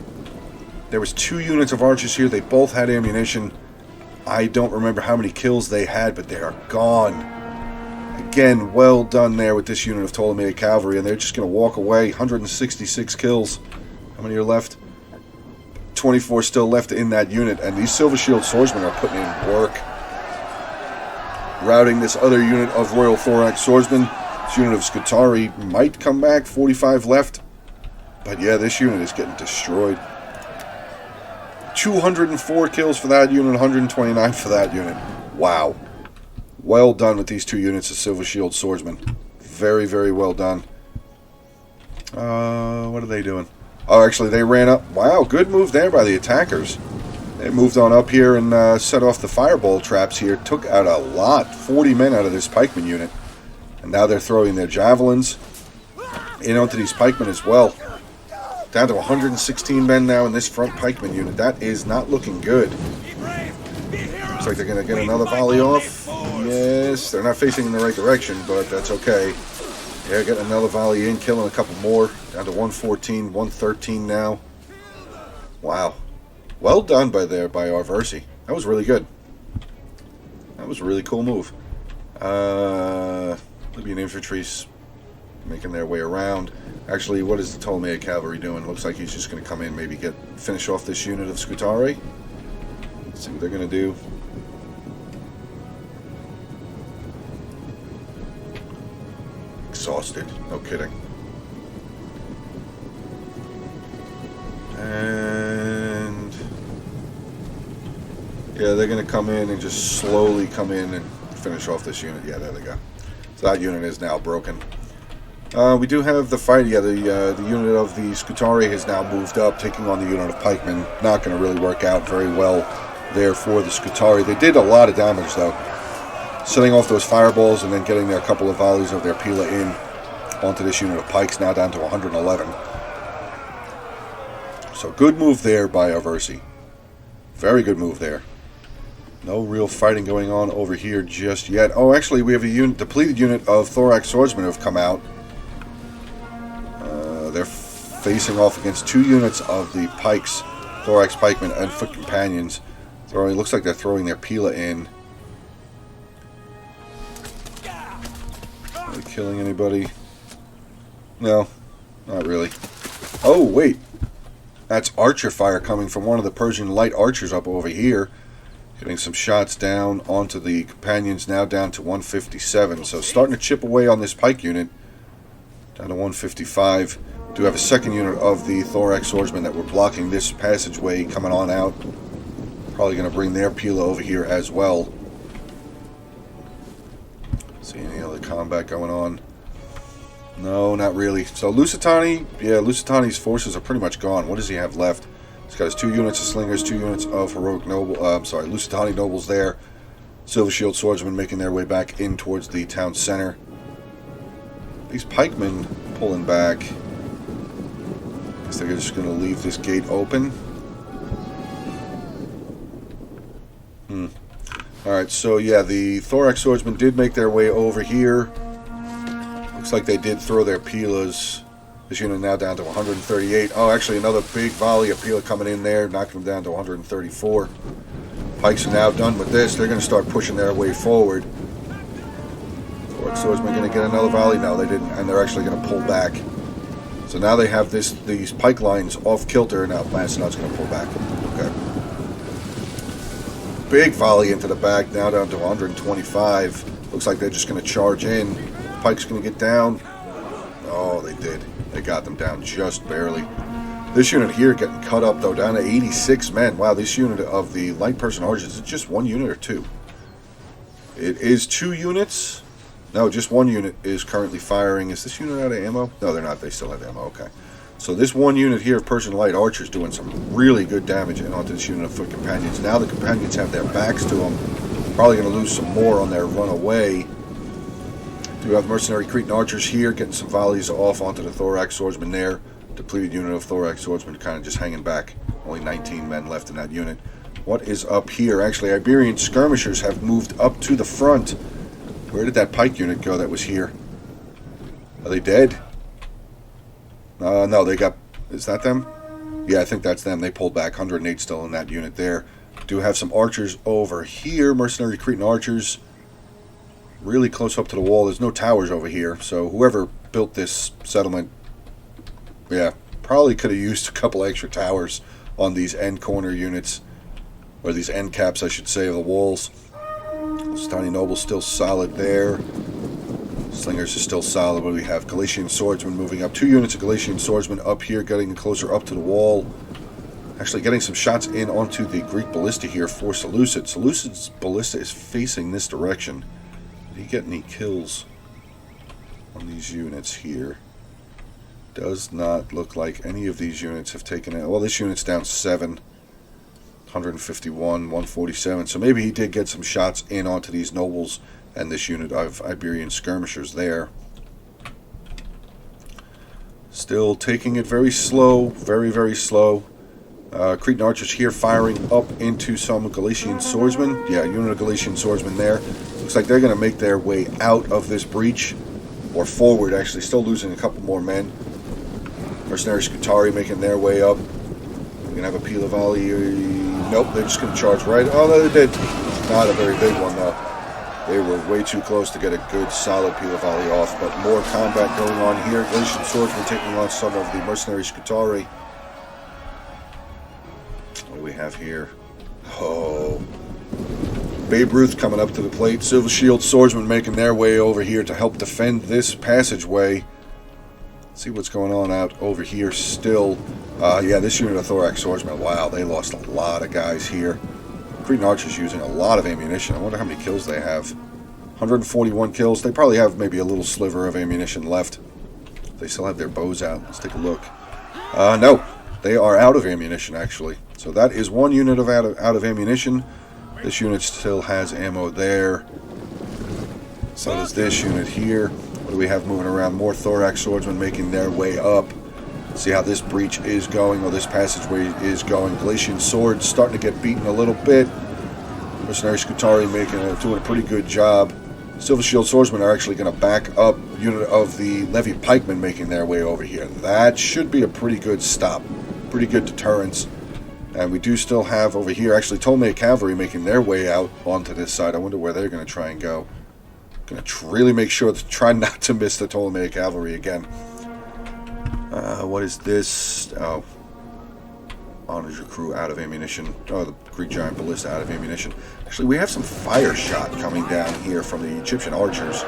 There was 2 units of archers here. They both had ammunition. I don't remember how many kills they had, but they are gone. Again, well done there with this unit of Ptolemaic cavalry, and they're just going to walk away. 166 kills. How many are left? 24 still left in that unit, and these Silver Shield Swordsmen are putting in work. Routing this other unit of Royal Thorax Swordsmen. This unit of Scutari might come back. 45 left. But yeah, this unit is getting destroyed. 204 kills for that unit, 129 for that unit. Wow. Well done with these 2 units of Silver Shield Swordsmen. Very, very well done. What are they doing? Oh, actually, they ran up. Wow, good move there by the attackers. They moved on up here and set off the fireball traps here. Took out a lot. 40 men out of this pikeman unit. And now they're throwing their javelins in onto these pikemen as well. Down to 116 men now in this front pikeman unit. That is not looking good. Looks like they're going to get another volley off. Yes, they're not facing in the right direction, but that's okay. Yeah, getting another volley in, killing a couple more. Down to 114, 113 now. Wow. Well done by Arversi. That was really good. That was a really cool move. Libyan infantry's making their way around. Actually, what is the Ptolemaic cavalry doing? Looks like he's just going to come in, maybe finish off this unit of Scutari. Let's see what they're going to do. Exhausted. No kidding. And yeah, they're going to come in and just slowly come in and finish off this unit. Yeah, there they go. So that unit is now broken. We do have the fight. Yeah, the unit of the Scutari has now moved up, taking on the unit of pikemen. Not going to really work out very well there for the Scutari. They did a lot of damage, though. Setting off those fireballs and then getting their couple of volleys of their Pila in onto this unit of pikes, now down to 111. So good move there by Arversi. Very good move there. No real fighting going on over here just yet. Oh, actually, we have a depleted unit of Thorax Swordsmen who have come out. They're facing off against 2 units of the pikes, Thorax Pikemen and Foot Companions. It looks like they're throwing their Pila in. Are they killing anybody? No, not really. Oh, wait. That's archer fire coming from one of the Persian light archers up over here. Getting some shots down onto the companions, now down to 157. So starting to chip away on this pike unit. Down to 155. Do have a second unit of the Thorax Swordsmen that were blocking this passageway coming on out. Probably going to bring their Pila over here as well. See any other combat going on? No, not really. So Lusitani, yeah, Lusitani's forces are pretty much gone. What does he have left? He's got his 2 units of slingers, 2 units of heroic Lusitani nobles there. Silver Shield Swordsmen making their way back in towards the town center. These pikemen pulling back. Guess they're just going to leave this gate open. Alright, so yeah, the Thorax Swordsmen did make their way over here. Looks like they did throw their Pilas. This unit now down to 138. Oh, actually another big volley of Pila coming in there, knocking them down to 134. Pikes are now done with this. They're going to start pushing their way forward. Thorax Swordsmen going to get another volley? No, they didn't, and they're actually going to pull back. So now they have these pike lines off kilter. Now Lancelot's going to pull back. Okay. big volley into the back, now down to 125. Looks like they're just going to charge in. Pike's going to get down. Oh, they did. They got them down just barely. This unit here getting cut up, though, down to 86 men. Wow, this unit of the light person archers, is it just one unit or two? It is 2 units. No, just 1 unit is currently firing. Is this unit out of ammo? No, they're not. They still have ammo. Okay. So this 1 unit here of Persian light archers doing some really good damage onto this unit of foot companions. Now the companions have their backs to them. Probably going to lose some more on their run away. Do have mercenary Cretan archers here, getting some volleys off onto the thorax swordsman there. Depleted unit of thorax swordsman kind of just hanging back. Only 19 men left in that unit. What is up here? Actually, Iberian skirmishers have moved up to the front. Where did that pike unit go that was here? Are they dead? No, they got... Is that them? Yeah, I think that's them. They pulled back. 108 still in that unit there. Do have some archers over here. Mercenary Cretan archers. Really close up to the wall. There's no towers over here. So whoever built this settlement... Yeah, probably could have used a couple extra towers on these end corner units. Or these end caps, I should say, of the walls. Stani Noble's still solid there. Slingers is still solid, but we have Galatian swordsmen moving up. 2 units of Galatian swordsmen up here, getting closer up to the wall. Actually getting some shots in onto the Greek ballista here for Seleucid. Seleucid's ballista is facing this direction. Did he get any kills on these units here? Does not look like any of these units have taken it. Well, this unit's down 7. 151, 147. So maybe he did get some shots in onto these nobles and this unit of Iberian skirmishers there. Still taking it very slow, very, very slow. Cretan archers here firing up into some Galatian swordsmen. Yeah, unit of Galatian swordsmen there. Looks like they're going to make their way out of this breach. Or forward, actually. Still losing a couple more men. Mercenary Scutari making their way up. We're going to have a Pila volley. Nope, they're just going to charge right. Oh, no, they did. Not a very big one, though. They were way too close to get a good, solid Pila volley off. But more combat going on here. Galatian swordsmen taking on some of the mercenary Scutari. What do we have here? Oh. Babe Ruth coming up to the plate. Silver Shield swordsmen making their way over here to help defend this passageway. See what's going on out over here still. Yeah, this unit of thorax swordsmen, wow, they lost a lot of guys here. Cretan archers using a lot of ammunition. I wonder how many kills they have. 141 kills. They probably have maybe a little sliver of ammunition left. They still have their bows out. Let's take a look. No, they are out of ammunition, actually. So that is 1 unit of out of ammunition. This unit still has ammo there. So does this unit here. What do we have moving around? More thorax swordsmen making their way up. See how this breach is going, or this passageway is going. Galatian swords starting to get beaten a little bit. Mercenary Scutari doing a pretty good job. Silver Shield swordsmen are actually going to back up. Unit of the Levy pikemen making their way over here. That should be a pretty good stop. Pretty good deterrence. And we do still have over here, actually, Ptolemaic cavalry making their way out onto this side. I wonder where they're going to try and go. Going to really make sure to try not to miss the Ptolemaic cavalry again. What is this? Oh. Honors your crew out of ammunition. Oh, the Greek giant ballista out of ammunition. Actually, we have some fire shot coming down here from the Egyptian archers.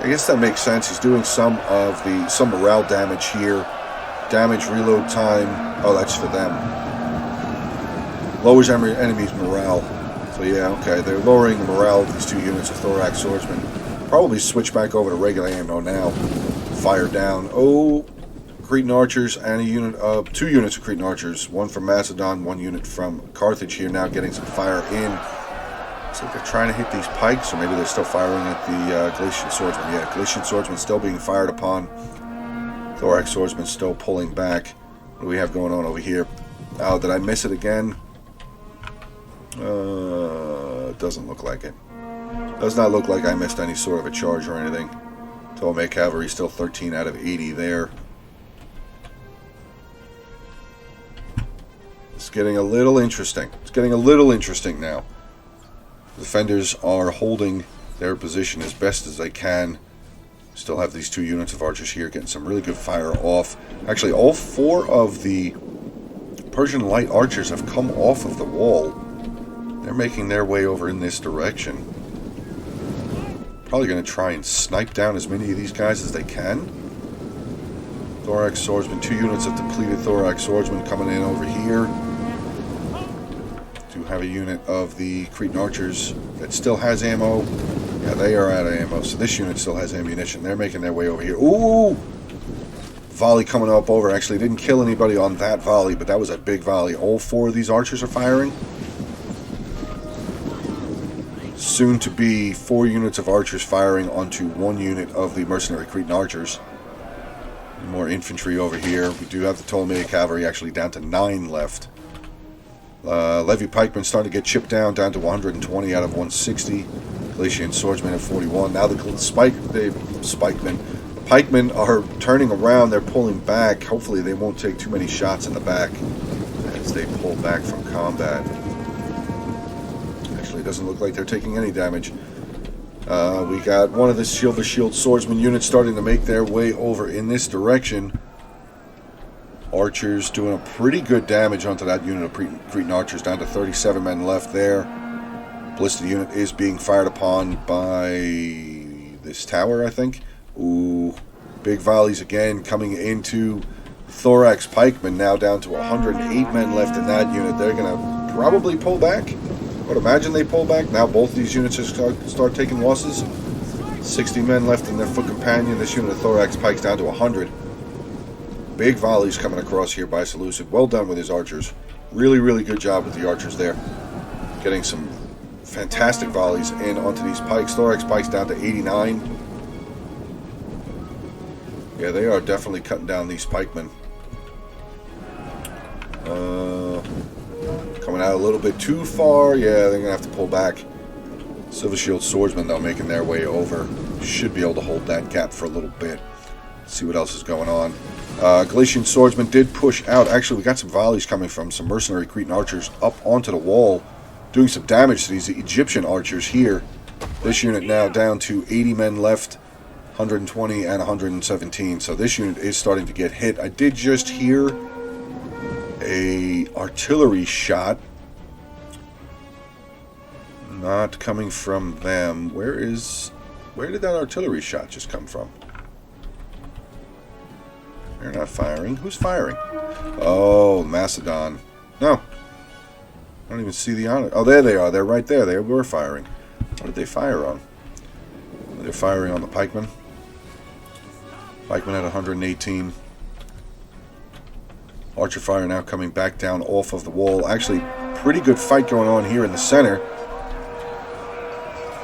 I guess that makes sense. He's doing some morale damage here. Damage, reload time. Oh, that's for them. Lowers enemy's morale. So yeah, okay. They're lowering the morale of these 2 units of thorax swordsmen. Probably switch back over to regular ammo now. Fire down. Oh, Cretan archers and 2 units of Cretan archers. 1 from Macedon, 1 unit from Carthage here now getting some fire in. Looks like they're trying to hit these pikes, or maybe they're still firing at the Galatian swordsmen. Yeah, Galatian swordsmen still being fired upon. Thorax swordsman still pulling back. What do we have going on over here? Oh, did I miss it again? Doesn't look like it. Does not look like I missed any sort of a charge or anything. Ptolemaic cavalry still 13 out of 80 there. It's getting a little interesting. It's getting a little interesting now. Defenders are holding their position as best as they can. Still have these 2 units of archers here getting some really good fire off. Actually, all 4 of the Persian light archers have come off of the wall. They're making their way over in this direction. Probably going to try and snipe down as many of these guys as they can. Thorax swordsman, 2 units of depleted thorax swordsman coming in over here. Do have a unit of the Cretan archers that still has ammo. Yeah, they are out of ammo, so this unit still has ammunition. They're making their way over here. Ooh! Volley coming up over. Actually, didn't kill anybody on that volley, but that was a big volley. All 4 of these archers are firing. Soon to be 4 units of archers firing onto 1 unit of the mercenary Cretan archers. More infantry over here. We do have the Ptolemaic cavalry actually down to 9 left. Levy pikemen starting to get chipped down to 120 out of 160. Galatian swordsmen at 41. Now the pikemen are turning around. They're pulling back. Hopefully they won't take too many shots in the back as they pull back from combat. Actually, it doesn't look like they're taking any damage. We got one of the Silver Shield swordsman units starting to make their way over in this direction. Archers doing a pretty good damage onto that unit of Cretan archers, down to 37 men left there. Ballista unit is being fired upon by this tower, I think. Ooh, big volleys again coming into Thorax pikemen, now down to 108 men left in that unit. They're going to probably pull back. I would imagine they pull back. Now both these units start taking losses. 60 men left in their foot companion. This unit of Thorax pikes down to 100. Big volleys coming across here by Seleucid. Well done with his archers. Really, really good job with the archers there. Getting some fantastic volleys in onto these pikes. Thorax pikes down to 89. Yeah, they are definitely cutting down these pikemen. Coming out a little bit too far. Yeah, they're going to have to pull back. Silver Shield swordsmen, though, making their way over. Should be able to hold that gap for a little bit. See what else is going on. Galatian swordsmen did push out. Actually, we got some volleys coming from some mercenary Cretan archers up onto the wall, doing some damage to these Egyptian archers here. This unit now down to 80 men left, 120 and 117. So this unit is starting to get hit. I did just hear a artillery shot. Not coming from them. Where did that artillery shot just come from? They're not firing. Who's firing? Oh, Macedon. No. I don't even see the honor. Oh, there they are. They're right there. They were firing. What did they fire on? They're firing on the pikemen. Pikemen at 118. Archer fire now coming back down off of the wall. Actually, pretty good fight going on here in the center.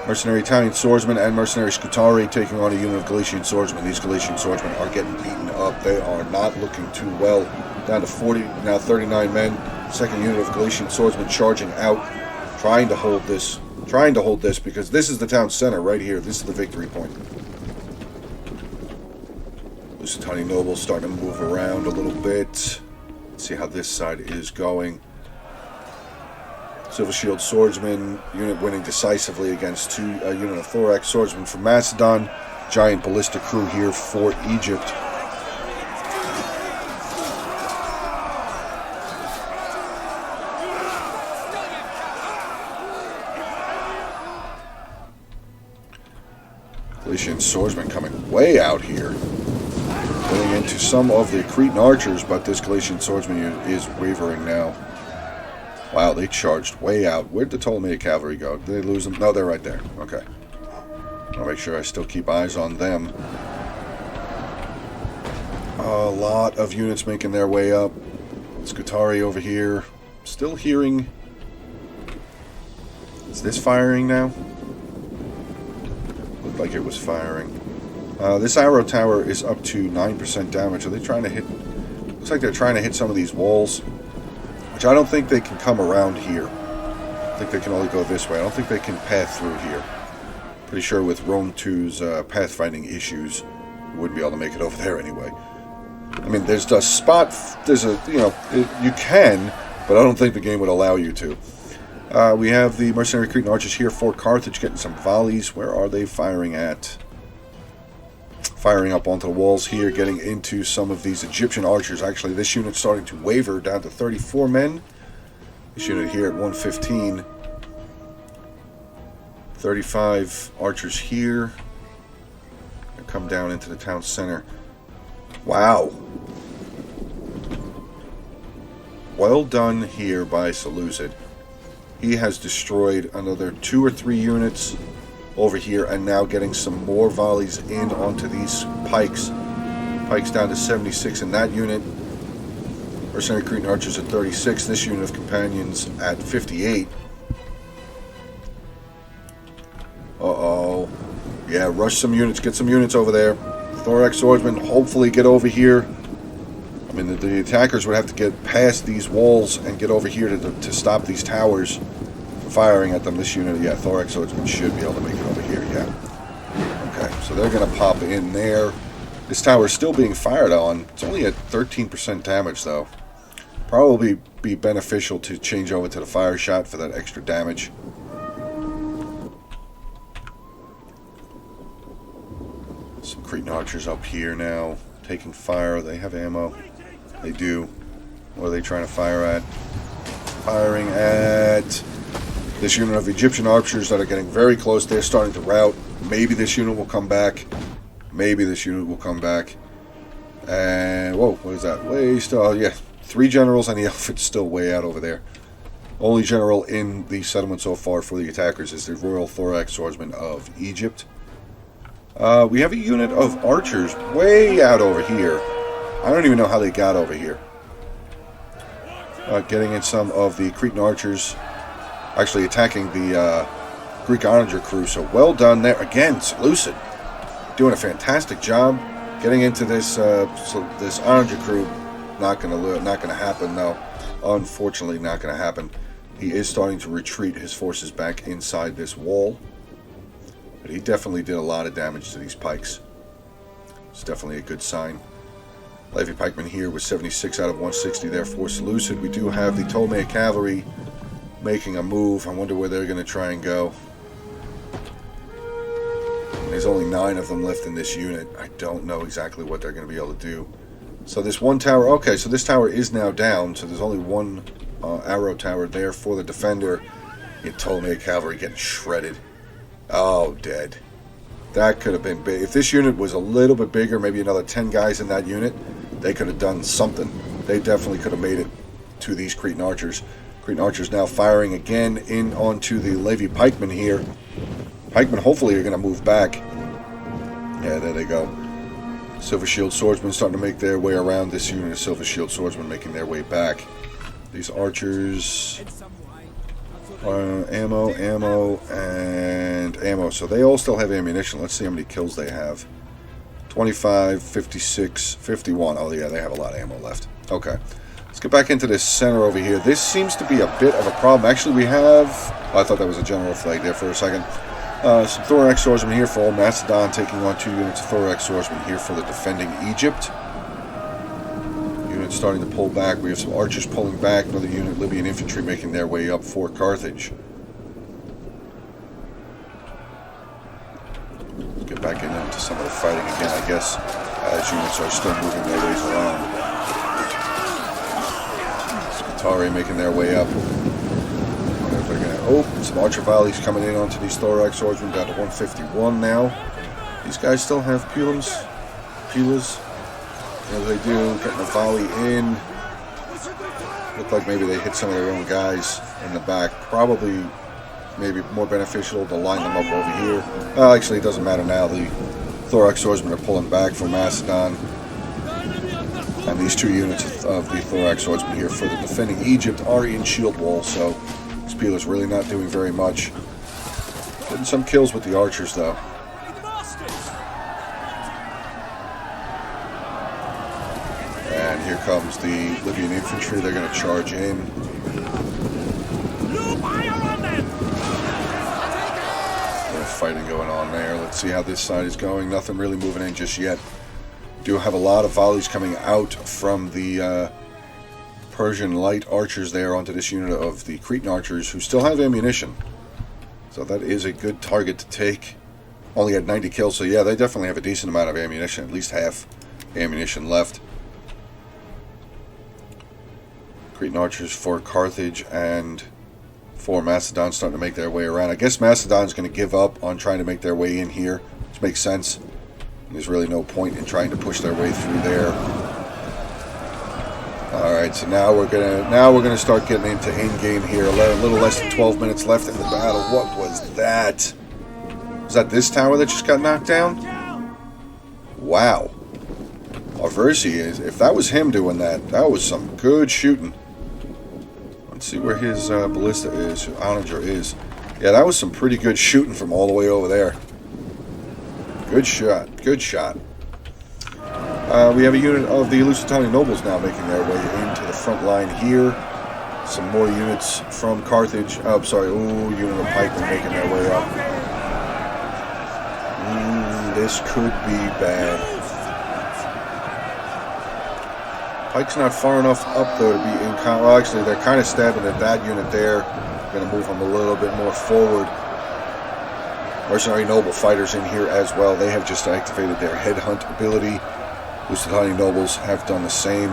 Mercenary Italian swordsmen and mercenary Scutari taking on a unit of Galatian swordsmen. These Galatian swordsmen are getting beaten up. They are not looking too well. Down to 40, now 39 men. Second unit of Galatian swordsmen charging out, trying to hold this because this is the town center right here. This is the victory point. Lusitani nobles starting to move around a little bit. Let's see how this side is going. Silver Shield swordsman unit winning decisively against a unit of Thorax swordsmen from Macedon. Giant ballista crew here for Egypt. Galatian swordsmen coming way out here. Going into some of the Cretan archers, but this Galatian swordsman unit is wavering now. Wow, they charged way out. Where'd the Ptolemaic cavalry go? Did they lose them? No, they're right there. Okay. I'll make sure I still keep eyes on them. A lot of units making their way up. Scutari over here. Still hearing... Is this firing now? Looked like it was firing. This arrow tower is up to 9% damage. Are they trying to hit... Looks like they're trying to hit some of these walls. Which I don't think they can come around here. I think they can only go this way. I don't think they can path through here. Pretty sure with Rome 2's pathfinding issues, you wouldn't be able to make it over there anyway. I mean, there's a spot, you can, but I don't think the game would allow you to. We have the mercenary Cretan archers here for Carthage getting some volleys. Where are they firing at? Firing up onto the walls here, getting into some of these Egyptian archers. Actually, this unit's starting to waver down to 34 men. This unit here at 115. 35 archers here. Come down into the town center. Wow. Well done here by Seleucid. He has destroyed another 2 or 3 units over here, and now getting some more volleys in onto these pikes. Pikes down to 76 in that unit. Mercenary Cretan archers at 36. This unit of companions at 58. Uh-oh. Yeah, rush some units. Get some units over there. Thorax swordsmen hopefully get over here. I mean, the attackers would have to get past these walls and get over here to stop these towers from firing at them. This unit, yeah, Thorax swordsmen should be able to make it over here, yeah. Okay, so they're going to pop in there. This tower is still being fired on. It's only at 13% damage, though. Probably be beneficial to change over to the fire shot for that extra damage. Some Cretan archers up here now, taking fire. They have ammo. They do. What are they trying to fire at? Firing at this unit of Egyptian archers that are getting very close. They're starting to rout. Maybe this unit will come back. Maybe this unit will come back. And, whoa, what is that? Waste. Oh, yeah. 3 generals and the elephant's still way out over there. Only general in the settlement so far for the attackers is the Royal Thorax Swordsmen of Egypt. We have a unit of archers way out over here. I don't even know how they got over here. Getting in some of the Cretan archers, actually attacking the Greek Onager crew. So well done there. Again, Seleucid doing a fantastic job getting into this this Onager crew. Not gonna happen though. Unfortunately, not gonna happen. He is starting to retreat his forces back inside this wall. But he definitely did a lot of damage to these pikes. It's definitely a good sign. Levy pikemen here with 76 out of 160 there for Seleucid. We do have the Ptolemaic cavalry making a move. I wonder where they're going to try and go. There's only 9 of them left in this unit. I don't know exactly what they're going to be able to do. So this one tower, okay, so this tower is now down. So there's only one arrow tower there for the defender. Ptolemaic cavalry getting shredded. Oh, dead. That could have been big. If this unit was a little bit bigger, maybe another 10 guys in that unit, they could have done something. They definitely could have made it to these Cretan archers. Cretan archers now firing again in onto the Levy pikemen here. Pikemen hopefully are going to move back. Yeah, there they go. Silver Shield swordsmen starting to make their way around this unit of Silver Shield swordsmen making their way back. These archers... ammo, and ammo. So they all still have ammunition. Let's see how many kills they have. 25, 56, 51. Oh, yeah, they have a lot of ammo left. Okay. Let's get back into this center over here. This seems to be a bit of a problem. Actually, we have... Oh, I thought that was a general flag there for a second. Some Thorax swordsmen here for Old Macedon, taking on 2 units of Thorax swordsmen here for the defending Egypt. Starting to pull back. We have some archers pulling back. Another unit of Libyan infantry making their way up for Carthage. Let's get back into some of the fighting again, I guess, as units are still moving their ways around. Scutari making their way up. Oh, some archer volleys coming in onto these Thorax swordsmen, down to 151 now. These guys still have Pulas. As they do, getting a volley in. Look like maybe they hit some of their own guys in the back. Probably, maybe more beneficial to line them up over here. Well, actually, it doesn't matter now. The Thorax swordsmen are pulling back from Macedon. And these 2 units of the Thorax swordsmen here for the defending Egypt are in shield wall. So, Spealer's really not doing very much. Getting some kills with the archers, though. Here comes the Libyan infantry. They're going to charge in. Fighting going on there. Let's see how this side is going. Nothing really moving in just yet. Do have a lot of volleys coming out from the Persian light archers there onto this unit of the Cretan archers who still have ammunition. So that is a good target to take. Only had 90 kills, so yeah, they definitely have a decent amount of ammunition, at least half ammunition left. Cretan archers for Carthage and for Macedon starting to make their way around. I guess Macedon's going to give up on trying to make their way in here, which makes sense. There's really no point in trying to push their way through there. All right, so now we're gonna start getting into end game here. A little less than 12 minutes left in the battle. What was that? Was that this tower that just got knocked down? Wow. Arversi is. If that was him doing that, that was some good shooting. Let's see where his ballista is. Onager is. Yeah, that was some pretty good shooting from all the way over there. Good shot. Good shot. We have a unit of the Lusitania nobles now making their way into the front line here. Some more units from Carthage. Oh, sorry. Ooh, unit of pikemen making their way up. This could be bad. Pike's not far enough up, though, to be in... Well, actually, they're kind of stabbing at that unit there. Going to move them a little bit more forward. Mercenary noble fighters in here as well. They have just activated their headhunt ability. Lusitania nobles have done the same.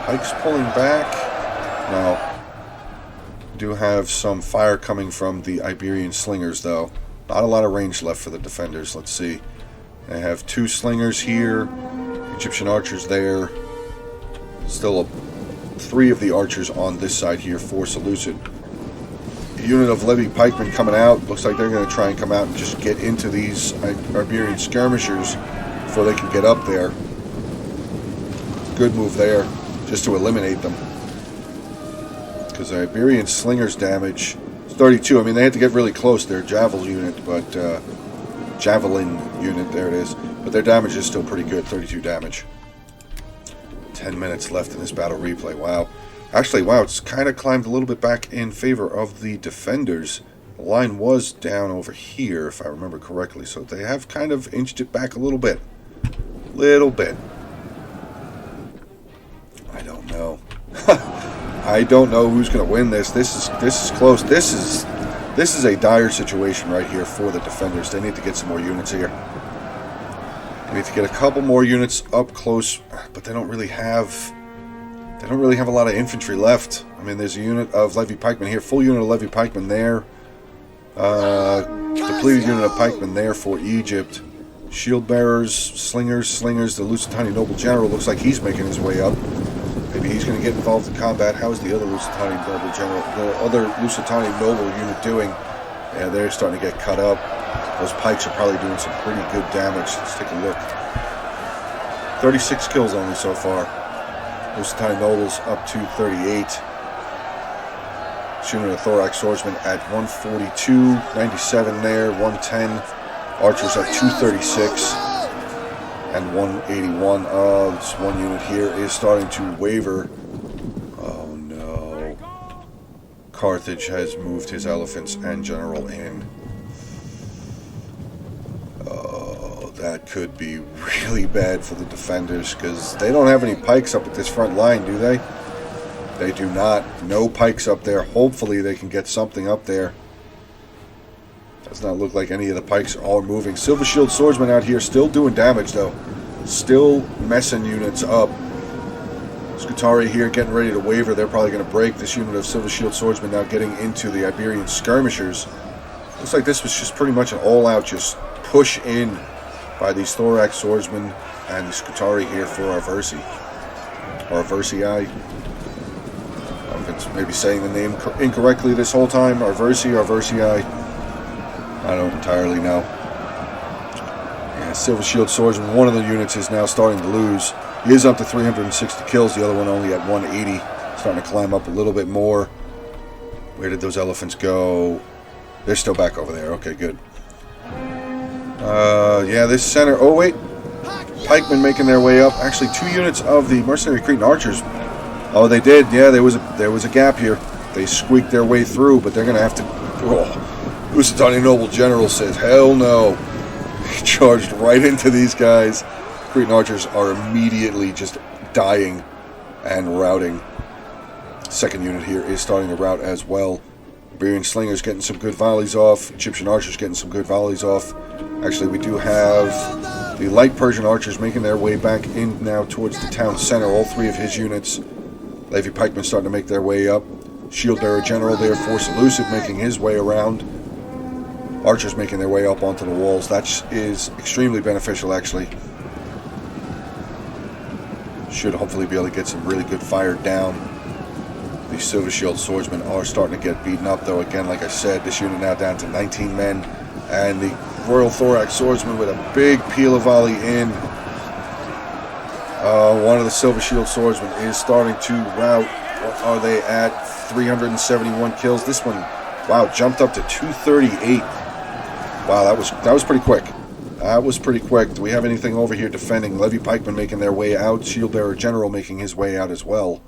Pikes pulling back. Now, do have some fire coming from the Iberian slingers, though. Not a lot of range left for the defenders. Let's see. They have 2 slingers here. Egyptian archers there. Still 3 of the archers on this side here for Seleucid. A unit of Levy pikemen coming out. Looks like they're going to try and come out and just get into these Iberian skirmishers before they can get up there. Good move there, just to eliminate them. Because the Iberian slingers damage is 32. I mean, they had to get really close. Their javelin unit, there it is. But their damage is still pretty good, 32 damage. 10 minutes left in this battle replay. Wow. Actually, wow, it's kind of climbed a little bit back in favor of the defenders. The line was down over here, if I remember correctly, so they have kind of inched it back a little bit. I don't know. I don't know who's going to win this. This is close. This is a dire situation right here for the defenders. They need to get some more units here. They need to get a couple more units up close, but they don't really have a lot of infantry left. I mean, there's a unit of Levy pikemen here, full unit of Levy pikemen there. Depleted unit of pikemen there for Egypt. Shield bearers, slingers. The Lusitania noble general looks like he's making his way up. Maybe he's going to get involved in combat. How is the other Lusitania noble general, the other Lusitania noble unit doing? Yeah, they're starting to get cut up. Those pikes are probably doing some pretty good damage. Let's take a look. 36 kills only so far. Lusitania nobles up to 38. Shooting a thorax swordsman at 142, 97 there, 110. Archers at 236 and 181. This one unit here is starting to waver. Oh no. Carthage has moved his elephants and general in. That could be really bad for the defenders because they don't have any pikes up at this front line, do they? They do not. No pikes up there. Hopefully they can get something up there. Does not look like any of the pikes are moving. Silver Shield Swordsman out here still doing damage, though. Still messing units up. Scutari here getting ready to waver. They're probably going to break. This unit of Silver Shield Swordsman now getting into the Iberian skirmishers. Looks like this was just pretty much an all-out just push in by these thorax swordsmen and the Scutari here for Arversi. Or Arversii. I'm maybe saying the name incorrectly this whole time. Arversii. I don't entirely know. Yeah, Silver Shield Swordsman, one of the units is now starting to lose. He is up to 360 kills, the other one only at 180. Starting to climb up a little bit more. Where did those elephants go? They're still back over there. Okay, good. Yeah, this center... Oh, wait. Pikemen making their way up. Actually, 2 units of the Mercenary Cretan Archers. Oh, they did. Yeah, there was a gap here. They squeaked their way through, but they're going to have to... Oh, Lusitania Noble General says, hell no. He charged right into these guys. Cretan Archers are immediately just dying and routing. Second unit here is starting to rout as well. Iberian slingers getting some good volleys off. Egyptian archers getting some good volleys off. Actually, we do have the light Persian archers making their way back in now towards the town center. All three of his units. Levy pikemen starting to make their way up. Shield bearer general there, Force Elusive making his way around. Archers making their way up onto the walls. That is extremely beneficial, actually. Should hopefully be able to get some really good fire down. The Silver Shield swordsmen are starting to get beaten up, though. Again, like I said, this unit now down to 19 men. And the Royal Thorax swordsman with a big peel of volley in. One of the Silver Shield swordsmen is starting to rout. What are they at? 371 kills. This one, wow, jumped up to 238. Wow, that was pretty quick. That was pretty quick. Do we have anything over here defending? Levy pikemen making their way out. Shield bearer general making his way out as well.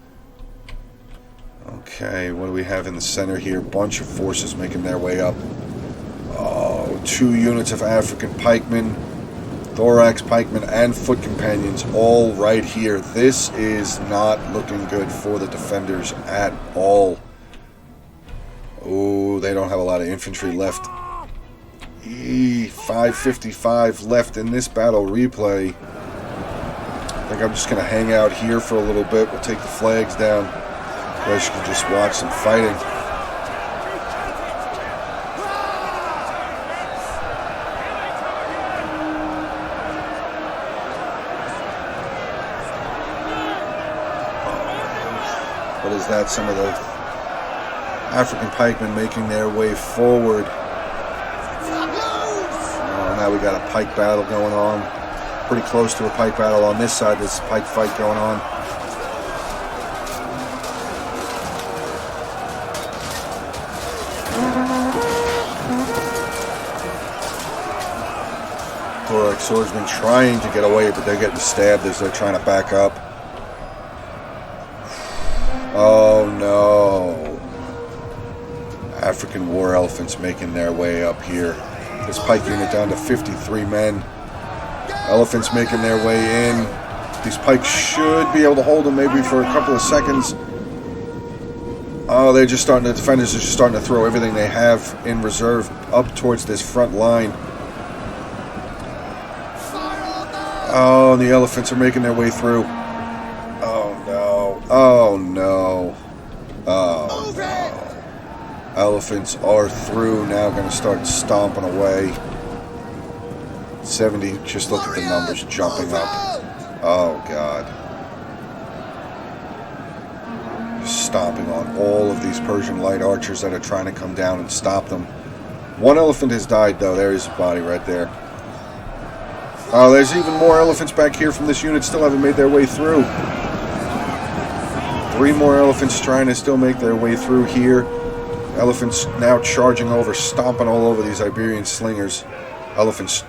Okay, what do we have in the center here? Bunch of forces making their way up. Oh, 2 units of African pikemen, thorax pikemen, and foot companions all right here. This is not looking good for the defenders at all. Oh, they don't have a lot of infantry left. 555 left in this battle replay. I think I'm just going to hang out here for a little bit. We'll take the flags down. You guys can just watch some fighting. What is that? Some of the African pikemen making their way forward. Now we got a pike battle going on. Pretty close to a pike battle on this side. There's a pike fight going on. Thorax swordsmen trying to get away, but they're getting stabbed as they're trying to back up. Oh no. African war elephants making their way up here. This pike unit down to 53 men. Elephants making their way in. These pikes should be able to hold them maybe for a couple of seconds. Oh, they're just starting to, the defenders are just starting to throw everything they have in reserve up towards this front line. Oh, the elephants are making their way through. Oh no. Oh no. Oh no. Elephants are through now, going to start stomping away. 70, just look at the numbers jumping up. Oh god. Just stomping on all of these Persian light archers that are trying to come down and stop them. One elephant has died though, there's his body right there. Oh, there's even more elephants back here from this unit, still haven't made their way through. 3 more elephants trying to still make their way through here. Elephants now charging over, stomping all over these Iberian slingers. Elephants,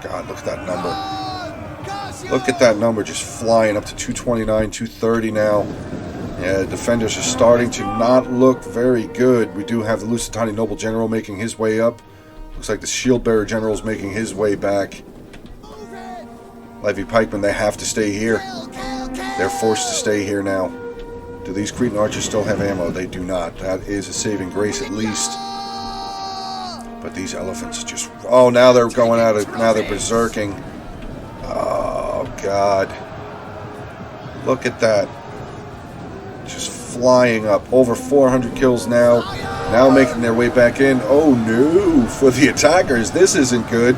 God, look at that number. Look at that number just flying up to 229, 230 now. Yeah, defenders are starting to not look very good. We do have the Lusitani Noble General making his way up. Looks like the Shield Bearer General is making his way back. Levy pikemen, they have to stay here. They're forced to stay here now. Do these Cretan archers still have ammo? They do not. That is a saving grace at least. But these elephants just... Oh, now they're going out of... Now they're berserking. Oh, God. Look at that. Just flying up. Over 400 kills now. Now making their way back in. Oh, no. For the attackers, this isn't good.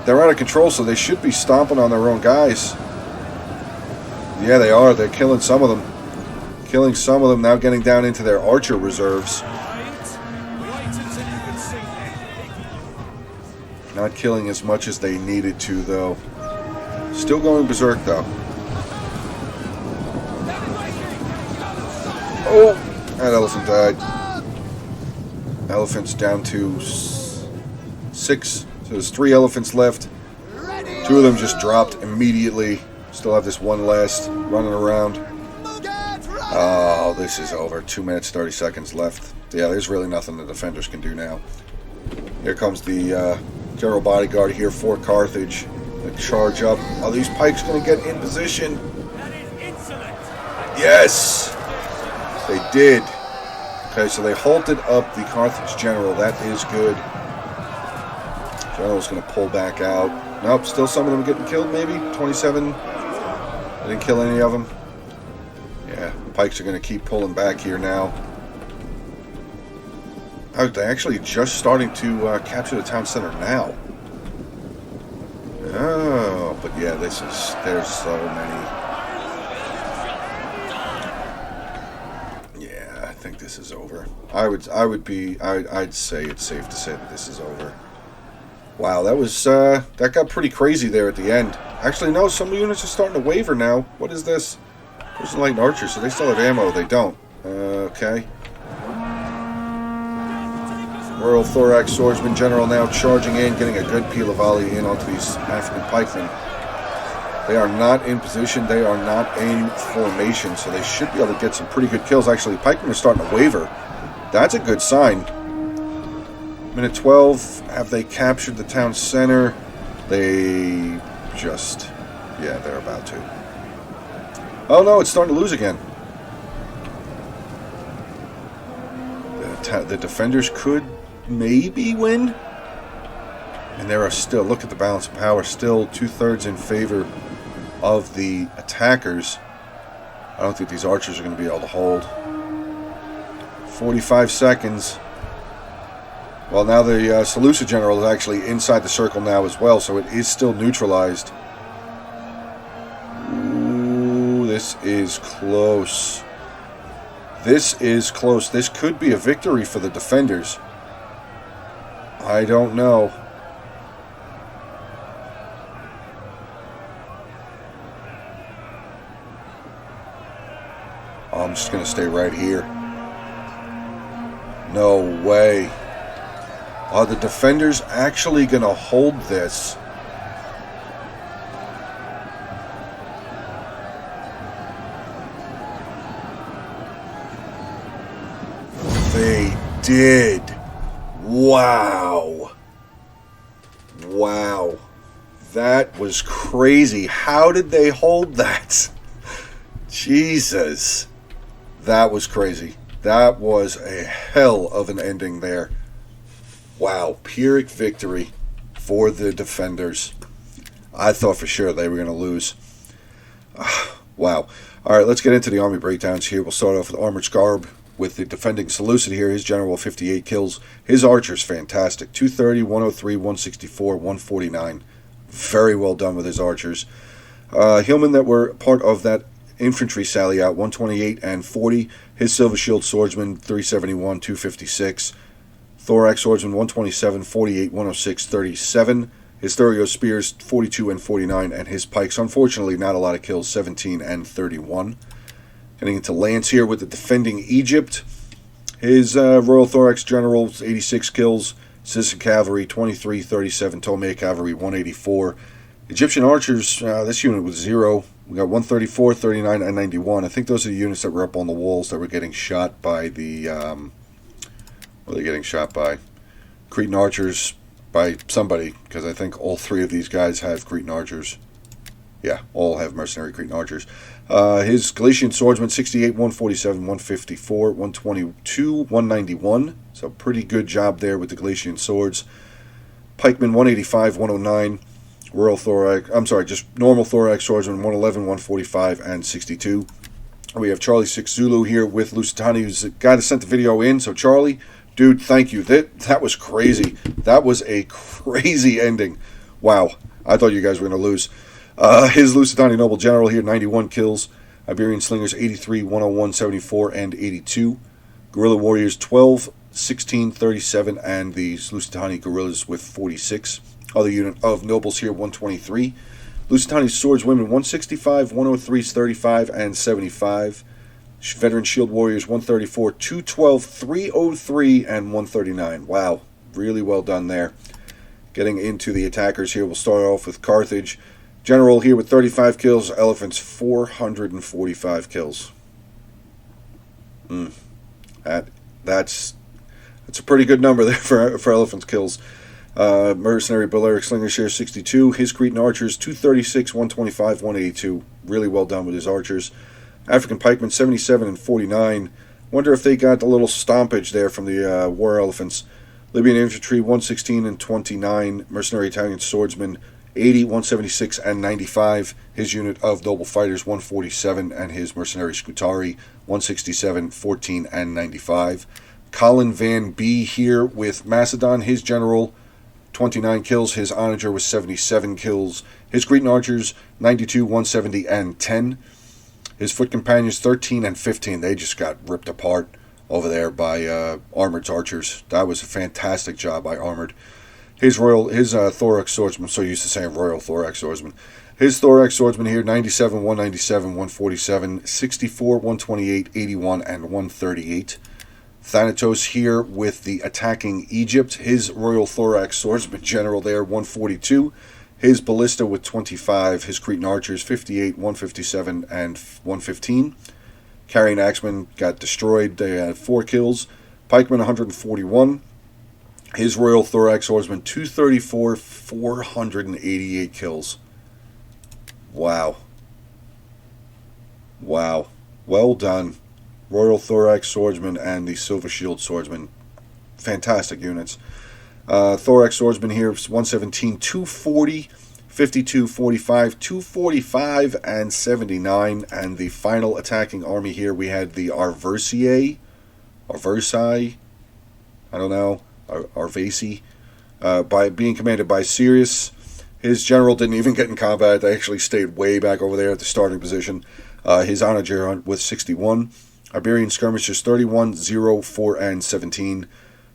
They're out of control, so they should be stomping on their own guys. Yeah, they are. They're killing some of them. Killing some of them, now getting down into their archer reserves. Not killing as much as they needed to, though. Still going berserk, though. Oh! That elephant died. Elephants down to 6. So there's 3 elephants left. 2 of them just dropped immediately. Still have this one last running around. Oh, this is over. 2 minutes, 30 seconds left. Yeah, there's really nothing the defenders can do now. Here comes the general bodyguard here for Carthage. They charge up. Are these pikes going to get in position? Yes! They did. Okay, so they halted up the Carthage general. That is good. General's going to pull back out. Nope, still some of them getting killed, maybe? 27. I didn't kill any of them. Yeah, pikes are going to keep pulling back here now. Oh, they're actually just starting to capture the town center now. Oh, but yeah, there's so many. Yeah, I think this is over. I'd say it's safe to say that this is over. Wow, that got pretty crazy there at the end. Actually, no, some units are starting to waver now. What is this? Where's the light archers? So they still have ammo. They don't. Okay. Royal Thorax Swordsman General now charging in, getting a good peel of volley in onto these African pikemen. They are not in position. They are not in formation, so they should be able to get some pretty good kills. Actually, pikemen are starting to waver. That's a good sign. Minute 12. Have they captured the town center? They just... Yeah, they're about to. Oh no, it's starting to lose again. The defenders could maybe win. And there are still, look at the balance of power, still 2/3 in favor of the attackers. I don't think these archers are going to be able to hold. 45 seconds. Well, now the Seleucid general is actually inside the circle now as well, so it is still neutralized. Ooh, this is close. This is close. This could be a victory for the defenders. I don't know. I'm just going to stay right here. No way. Are the defenders actually going to hold this? They did. Wow. Wow. That was crazy. How did they hold that? Jesus. That was crazy. That was a hell of an ending there. Wow. Pyrrhic victory for the defenders. I thought for sure they were going to lose. Wow. All right, let's get into the army breakdowns here. We'll start off with Armored Scarab with the defending Seleucid here. His general 58 kills. His archers fantastic. 230, 103, 164, 149. Very well done with his archers. Hillmen that were part of that infantry sally out, 128 and 40. His Silver Shield Swordsman 371, 256. Thorax Swordsman 127, 48, 106, 37. His Thurio Spears 42 and 49. And his Pikes, unfortunately, not a lot of kills, 17 and 31. Getting into Lance here with the defending Egypt. His Royal Thorax Generals 86 kills. Citizen Cavalry 23, 37. Ptolemaic Cavalry 184. Egyptian Archers, this unit was 0. We got 134, 39, and 91. I think those are the units that were up on the walls that were getting shot by the... what are they getting shot by? Cretan Archers by somebody, because I think all three of these guys have Cretan Archers. Yeah, all have mercenary Cretan Archers. His Galatian Swordsman 68, 147, 154, 122, 191. So pretty good job there with the Galatian Swords. Pikemen 185, 109. Royal Thorax, I'm sorry, just normal Thorax Swordsman 111, 145, and 62. We have Charlie 6 Zulu here with Lusitani, who's the guy that sent the video in. So Charlie, dude, thank you. That was crazy. That was a crazy ending. Wow, I thought you guys were going to lose. His Lusitani Noble General here, 91 kills. Iberian Slingers 83, 101, 74, and 82. Guerrilla Warriors 12, 16, 37, and the Lusitani Guerrillas with 46. Other unit of nobles here, 123. Lusitani Swordswomen, 165, 103, 35, and 75. Veteran Shield Warriors, 134, 212, 303, and 139. Wow, really well done there. Getting into the attackers here, we'll start off with Carthage. General here with 35 kills. Elephants, 445 kills. That's a pretty good number there for Elephants kills. Mercenary Balearic Slinger share 62. His Cretan Archers 236, 125, 182. Really well done with his archers. African Pikemen 77 and 49. Wonder if they got a little stompage there from the War Elephants. Libyan Infantry 116 and 29, Mercenary Italian Swordsman 80, 176 and 95. His unit of Noble Fighters 147 and his Mercenary Scutari 167, 14 and 95. Colin Van B here with Macedon. His general 29 kills. His onager was 77 kills. His Cretan archers 92, 170 and 10. His foot companions 13 and 15. They just got ripped apart over there by Armored's archers. That was a fantastic job by Armored. His Thorax Swordsman, I'm so used to saying Royal Thorax Swordsman. His Thorax Swordsman here, 97, 197, 147, 64, 128, 81, and 138. Thanatos here with the attacking Egypt. His Royal Thorax Swordsman general there, 142. His Ballista with 25. His Cretan archers, 58, 157, and 115. Carrying Axemen got destroyed. They had 4 kills. Pikemen, 141. His Royal Thorax Swordsman, 234, 488 kills. Wow. Wow. Well done. Royal Thorax Swordsman and the Silver Shield Swordsman. Fantastic units. Thorax Swordsman here, 117, 240, 52, 45, 245, and 79. And the final attacking army here, we had the Arversii, I don't know, Arvasi, by being commanded by Sirius. His general didn't even get in combat. They actually stayed way back over there at the starting position. His onager with 61. Iberian skirmishers 31, 0, 4, and 17.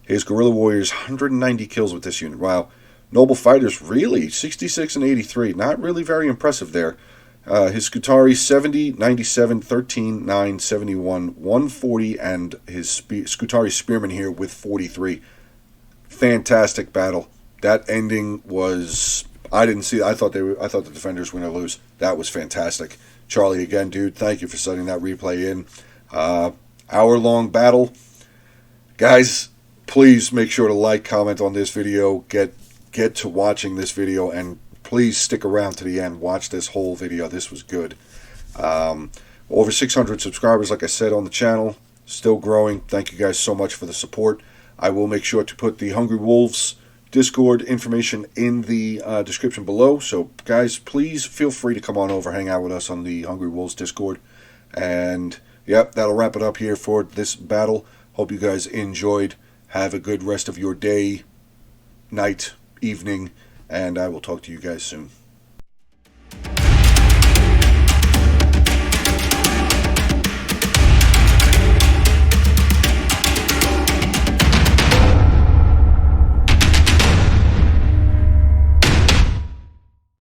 His guerrilla warriors 190 kills with this unit. Wow. Noble fighters really 66 and 83. Not really very impressive there. His Scutari 70, 97, 13, 9, 71, 140, and his Scutari spearmen here with 43. Fantastic battle. That ending was, I didn't see. I thought the defenders were going to lose. That was fantastic. Charlie, again, dude, thank you for setting that replay in. Hour-long battle. Guys, please make sure to like, comment on this video. Get to watching this video, and please stick around to the end. Watch this whole video. This was good. Over 600 subscribers, like I said, on the channel. Still growing. Thank you guys so much for the support. I will make sure to put the Hungry Wolves Discord information in the description below. So, guys, please feel free to come on over, hang out with us on the Hungry Wolves Discord. And, yep, that'll wrap it up here for this battle. Hope you guys enjoyed. Have a good rest of your day, night, evening, and I will talk to you guys soon.